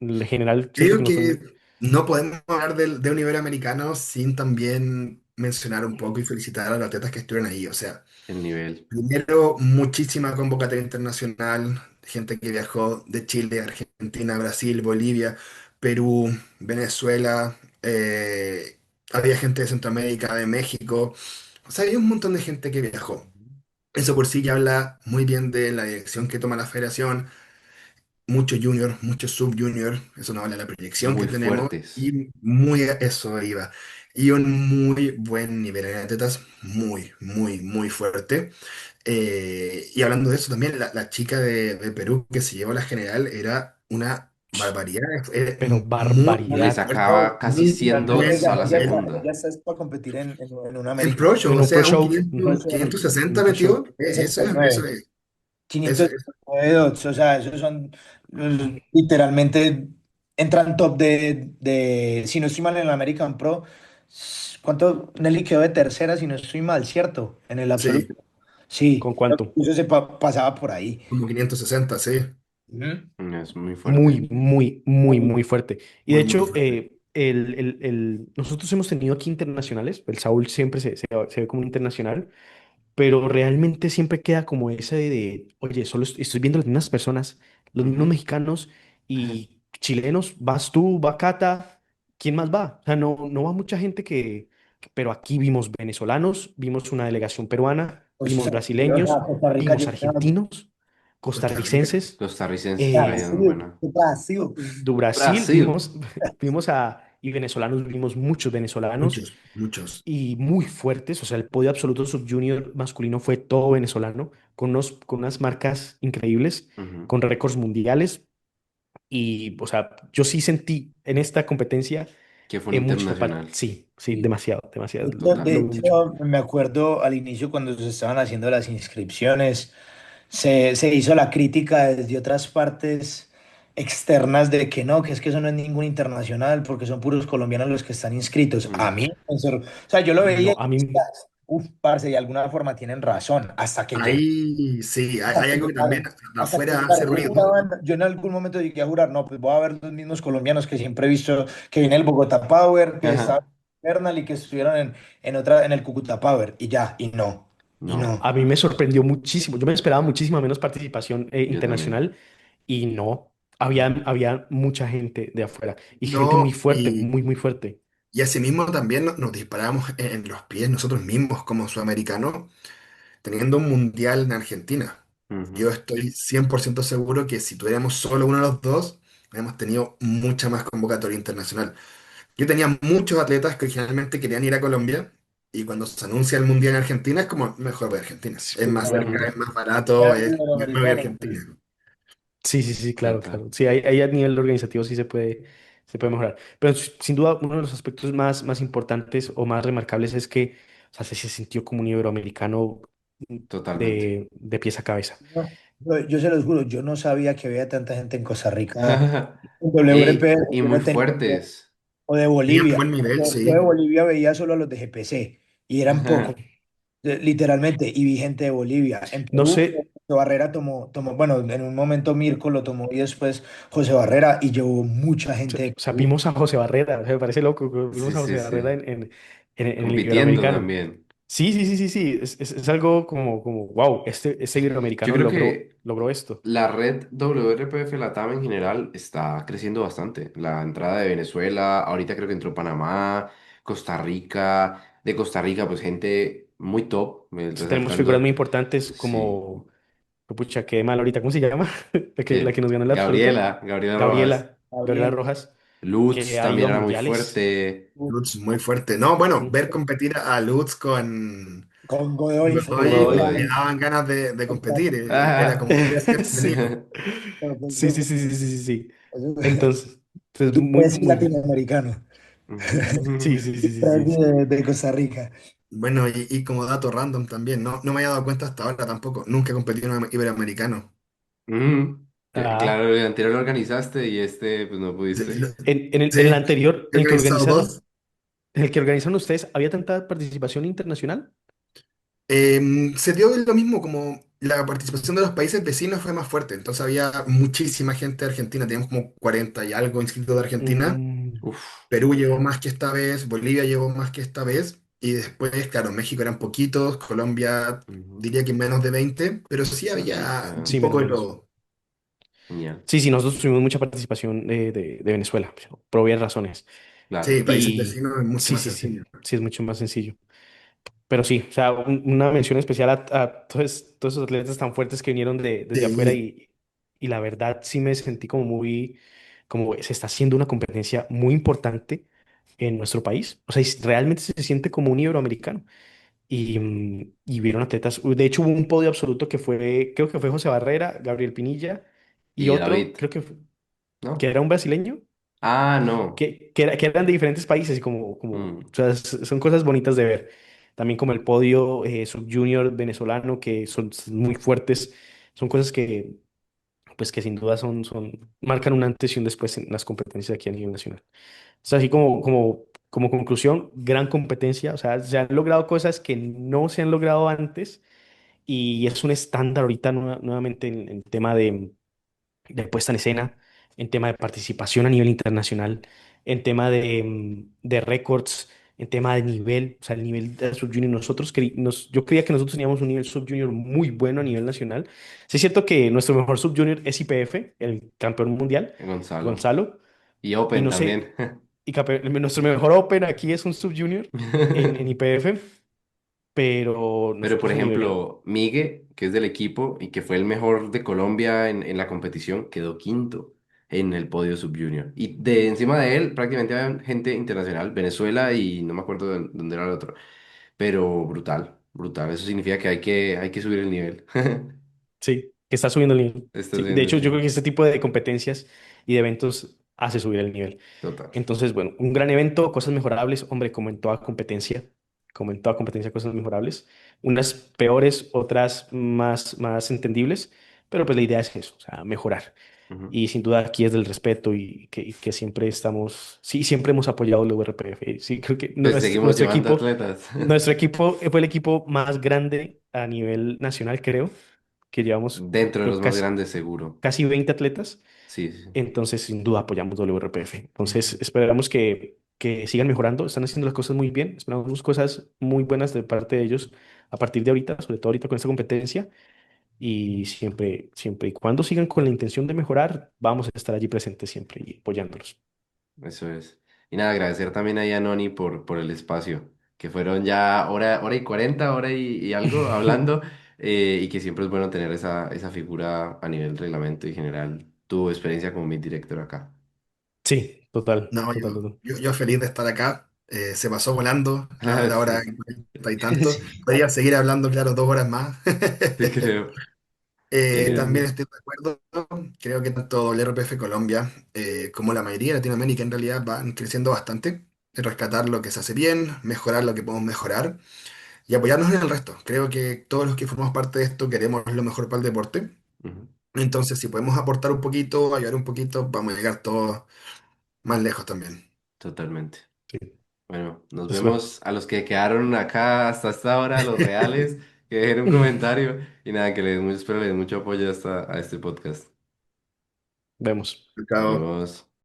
En general, siento Creo que no que son. no podemos hablar de un Iberoamericano sin también mencionar un poco y felicitar a los atletas que estuvieron ahí. O sea, El nivel. primero, muchísima convocatoria internacional, gente que viajó de Chile, Argentina, Brasil, Bolivia, Perú, Venezuela, había gente de Centroamérica, de México, o sea, había un montón de gente que viajó. Eso por sí ya habla muy bien de la dirección que toma la federación, mucho junior, mucho sub-junior, eso nos habla de la proyección que Muy tenemos fuertes. y muy a eso iba. Y un muy buen nivel en atletas, muy, muy, muy fuerte. Y hablando de eso también, la chica de Perú que se llevó la general era una barbaridad, es pero muy, No, Le muy barbaridad. fuerte, sacaba casi muy 100 buena. dots a la ella segunda. está para competir en un En American Pro Show, En o un pro sea, un show, 500, ujú, en 560 un pro show. metió, eso 69. es, eso 509 dots, o sea, esos son literalmente entran top si no estoy mal en el American Pro, ¿cuánto? Nelly quedó de tercera, si no estoy mal, ¿cierto? En el sí, absoluto. Sí, ¿Con cuánto? eso pasaba por ahí. como 560 sí, Ujú. Es muy fuerte. Muy, muy, muy, Muy, muy fuerte. Y de muy, muy hecho, fuerte. nosotros hemos tenido aquí internacionales, el Saúl siempre se ve como un internacional, pero realmente siempre queda como ese oye, solo estoy viendo las mismas personas, los mismos Ujú. mexicanos y chilenos, vas tú, va Cata, ¿quién más va? O sea, no va mucha gente pero aquí vimos venezolanos, vimos una delegación peruana, pues, o vimos sea, o brasileños, sea, Costa Rica vimos llega argentinos, Costa Rica, costarricenses, Costarricenses traían eh, Brasil, buena. Brasil. de Brasil, Brasil. y venezolanos, vimos muchos venezolanos muchos, muchos. y muy fuertes, o sea, el podio absoluto subjunior masculino fue todo venezolano, con unas marcas increíbles, Ujú. con récords mundiales, y, o sea, yo sí sentí en esta competencia Que fue un internacional. sí, sí, Sí. demasiado, demasiado, De lo Total. vi mucho. hecho, me acuerdo al inicio cuando se estaban haciendo las inscripciones, se hizo la crítica desde otras partes externas de que no, que es que eso no es ningún internacional, porque son puros colombianos los que están inscritos. A Mm. mí, o sea, yo lo veía No, y a decía, mí, uf, parce, de alguna forma tienen razón, Ahí sí, hasta hay que algo que también llegaron, de hasta que afuera hace llegaron. ruido. Yo en algún momento llegué a jurar, no, pues voy a ver los mismos colombianos que siempre he visto, que viene el Bogotá Power, que estaba Ajá. en Bernal y que estuvieron en el Cúcuta Power, y ya, y No, no. a mí me sorprendió muchísimo, yo me esperaba muchísima menos participación yo también. internacional y no, había mucha gente de afuera y gente muy No, fuerte, muy, muy fuerte. y asimismo también nos disparamos en los pies nosotros mismos como sudamericanos, teniendo un mundial en Argentina. Yo Ujú. estoy 100% seguro que si tuviéramos solo uno de los dos, hemos tenido mucha más convocatoria internacional. Yo tenía muchos atletas que originalmente querían ir a Colombia y cuando se anuncia el mundial en Argentina es como, mejor voy a Argentina. Sí, Es más cerca, es más barato, Era me voy a iberoamericano. Argentina. sí, sí, sí, claro, Total. claro. Sí, ahí a nivel organizativo sí se puede mejorar. Pero sin duda uno de los aspectos más importantes o más remarcables es que, o sea, se sintió como un iberoamericano Totalmente. de pies a cabeza. No, yo se los juro, yo no sabía que había tanta gente en Costa Rica, en WRP, Ey, y yo muy no tenía idea. fuertes. O de Tenían Bolivia. buen nivel, Yo de sí. Bolivia veía solo a los de GPC y eran pocos, literalmente, y vi gente de Bolivia. En No Perú, sé, José Barrera bueno, en un momento Mirko lo tomó y después José Barrera y llevó mucha gente de o sea, Perú. vimos a José Barrera, o sea, me parece loco, que Sí, vimos a sí, José Barrera sí. en el Compitiendo iberoamericano. también. Sí, sí, sí, sí, sí, es algo como, wow, este Yo iberoamericano creo logró, que logró esto. la red WRPF Latam en general está creciendo bastante. La entrada de Venezuela, ahorita creo que entró Panamá, Costa Rica. De Costa Rica, pues gente muy top, Sí, tenemos figuras resaltando. muy importantes Sí. como, pucha, qué mal ahorita, ¿cómo se llama? La que nos ganó el absoluto. Gabriela Rojas. Gabriela Gabriel, Rojas, Lutz que ha ido también a era muy mundiales. fuerte. Lutz muy fuerte. No, bueno, ver Ujú. competir a Lutz con con Godoy fue Con Godoy le Godoy. daban ganas de competir. Era Ah, como quería ser sí. entretenido. pero pues, Sí, sí, sí, sí, sí, sí, sí. eso- Entonces, tú muy, puedes ser muy, latinoamericano, sí, Ujú. sí, sí, sí, sí, sí. de Costa Rica. Bueno, y como dato random también, no me había dado cuenta hasta ahora tampoco. Nunca he competido en un iberoamericano. Ujú. Ah, Claro, el anterior lo organizaste y este, pues no Sí, pudiste. en el sí, anterior, he organizado dos. en el que organizaron ustedes, ¿había tanta participación internacional? Se dio lo mismo, como la participación de los países vecinos fue más fuerte, entonces había muchísima gente de Argentina, teníamos como 40 y algo inscritos de Argentina, Mm, Uf. Perú llegó más que esta vez, Bolivia llegó más que esta vez, Y después, claro, México eran poquitos, Colombia Ujú. diría que menos de 20, pero sí Costa había Rica, un Sí, poco de menos. todo. genial. Sí, sí, nosotros tuvimos mucha participación de Venezuela, por obvias razones. Sí, Claro. países Y vecinos es mucho sí, más sí, sí, sencillo. sí, es mucho más sencillo. Pero sí, o sea, una mención especial a todos esos atletas tan fuertes que vinieron desde afuera Sí, y la verdad sí me sentí como muy, como se está haciendo una competencia muy importante en nuestro país. O sea, realmente se siente como un iberoamericano. Y vieron atletas, de hecho hubo un podio absoluto que fue, creo que fue José Barrera, Gabriel Pinilla y Y otro, David, creo que ¿no? era un brasileño Ah, no. que eran de diferentes países y o Mm, sea, son cosas bonitas de ver. También como el podio sub-junior venezolano, que son muy fuertes, son cosas pues que sin duda marcan un antes y un después en las competencias aquí a nivel nacional. O sea, así como conclusión, gran competencia, o sea, se han logrado cosas que no se han logrado antes y es un estándar ahorita nuevamente en tema de puesta en escena, en tema de participación a nivel internacional, en tema de récords, en tema de nivel, o sea, el nivel de sub-junior. Yo creía que nosotros teníamos un nivel sub-junior muy bueno a nivel nacional. Sí es cierto que nuestro mejor sub-junior es IPF, el campeón mundial, Gonzalo. Gonzalo, Y y Open no también. sé, nuestro mejor Open aquí es un sub-junior en IPF, pero Pero, por nosotros a nivel, ejemplo, Migue, que es del equipo y que fue el mejor de Colombia en la competición, quedó quinto en el podio sub-junior. Y de encima de él, prácticamente había gente internacional, Venezuela y no me acuerdo de dónde era el otro. Pero brutal, brutal. Eso significa que hay que subir el nivel. sí, que está subiendo el nivel. Estás Sí, de viendo, hecho, yo creo sí. que este tipo de competencias y de eventos hace subir el nivel. Total. Entonces, bueno, un gran evento, cosas mejorables, hombre, como en toda competencia, cosas mejorables. Unas peores, otras más entendibles, pero pues la idea es eso, o sea, mejorar. Ujú. Y sin duda aquí es del respeto y que sí, siempre hemos apoyado el WRPF. Sí, creo que Pues seguimos llevando atletas. nuestro equipo fue el equipo más grande a nivel nacional, creo, que llevamos, Dentro de creo, los más grandes, seguro. casi 20 atletas. Sí, sí. Entonces, sin duda apoyamos WRPF. Entonces, Ujú. esperamos que sigan mejorando. Están haciendo las cosas muy bien. Esperamos cosas muy buenas de parte de ellos a partir de ahorita, sobre todo ahorita con esta competencia. Y siempre y cuando sigan con la intención de mejorar, vamos a estar allí presentes siempre y apoyándolos. Eso es. Y nada, agradecer también ahí a Noni por el espacio, que fueron ya hora y 40, hora y algo hablando, y que siempre es bueno tener esa figura a nivel reglamento y general, tu experiencia como mid director acá. Sí, total, no, total, total. yo feliz de estar acá. Se pasó volando la hora Sí, y 40 y tanto. Sí, Podría seguir hablando, claro, 2 horas más. sí creo. También Genial. estoy de acuerdo. Creo que tanto WRPF Colombia como la mayoría de Latinoamérica en realidad van creciendo bastante en rescatar lo que se hace bien, mejorar lo que podemos mejorar y apoyarnos en el resto. Creo que todos los que formamos parte de esto queremos lo mejor para el deporte. Ujú. Entonces, si podemos aportar un poquito, ayudar un poquito, vamos a llegar todos más lejos también. Totalmente. sí. Bueno, nos Pues bueno, vemos a los que quedaron acá hasta esta hora, los reales, que dejen un comentario y nada, espero les den mucho apoyo hasta a este podcast. vemos. Nos Chao. vemos.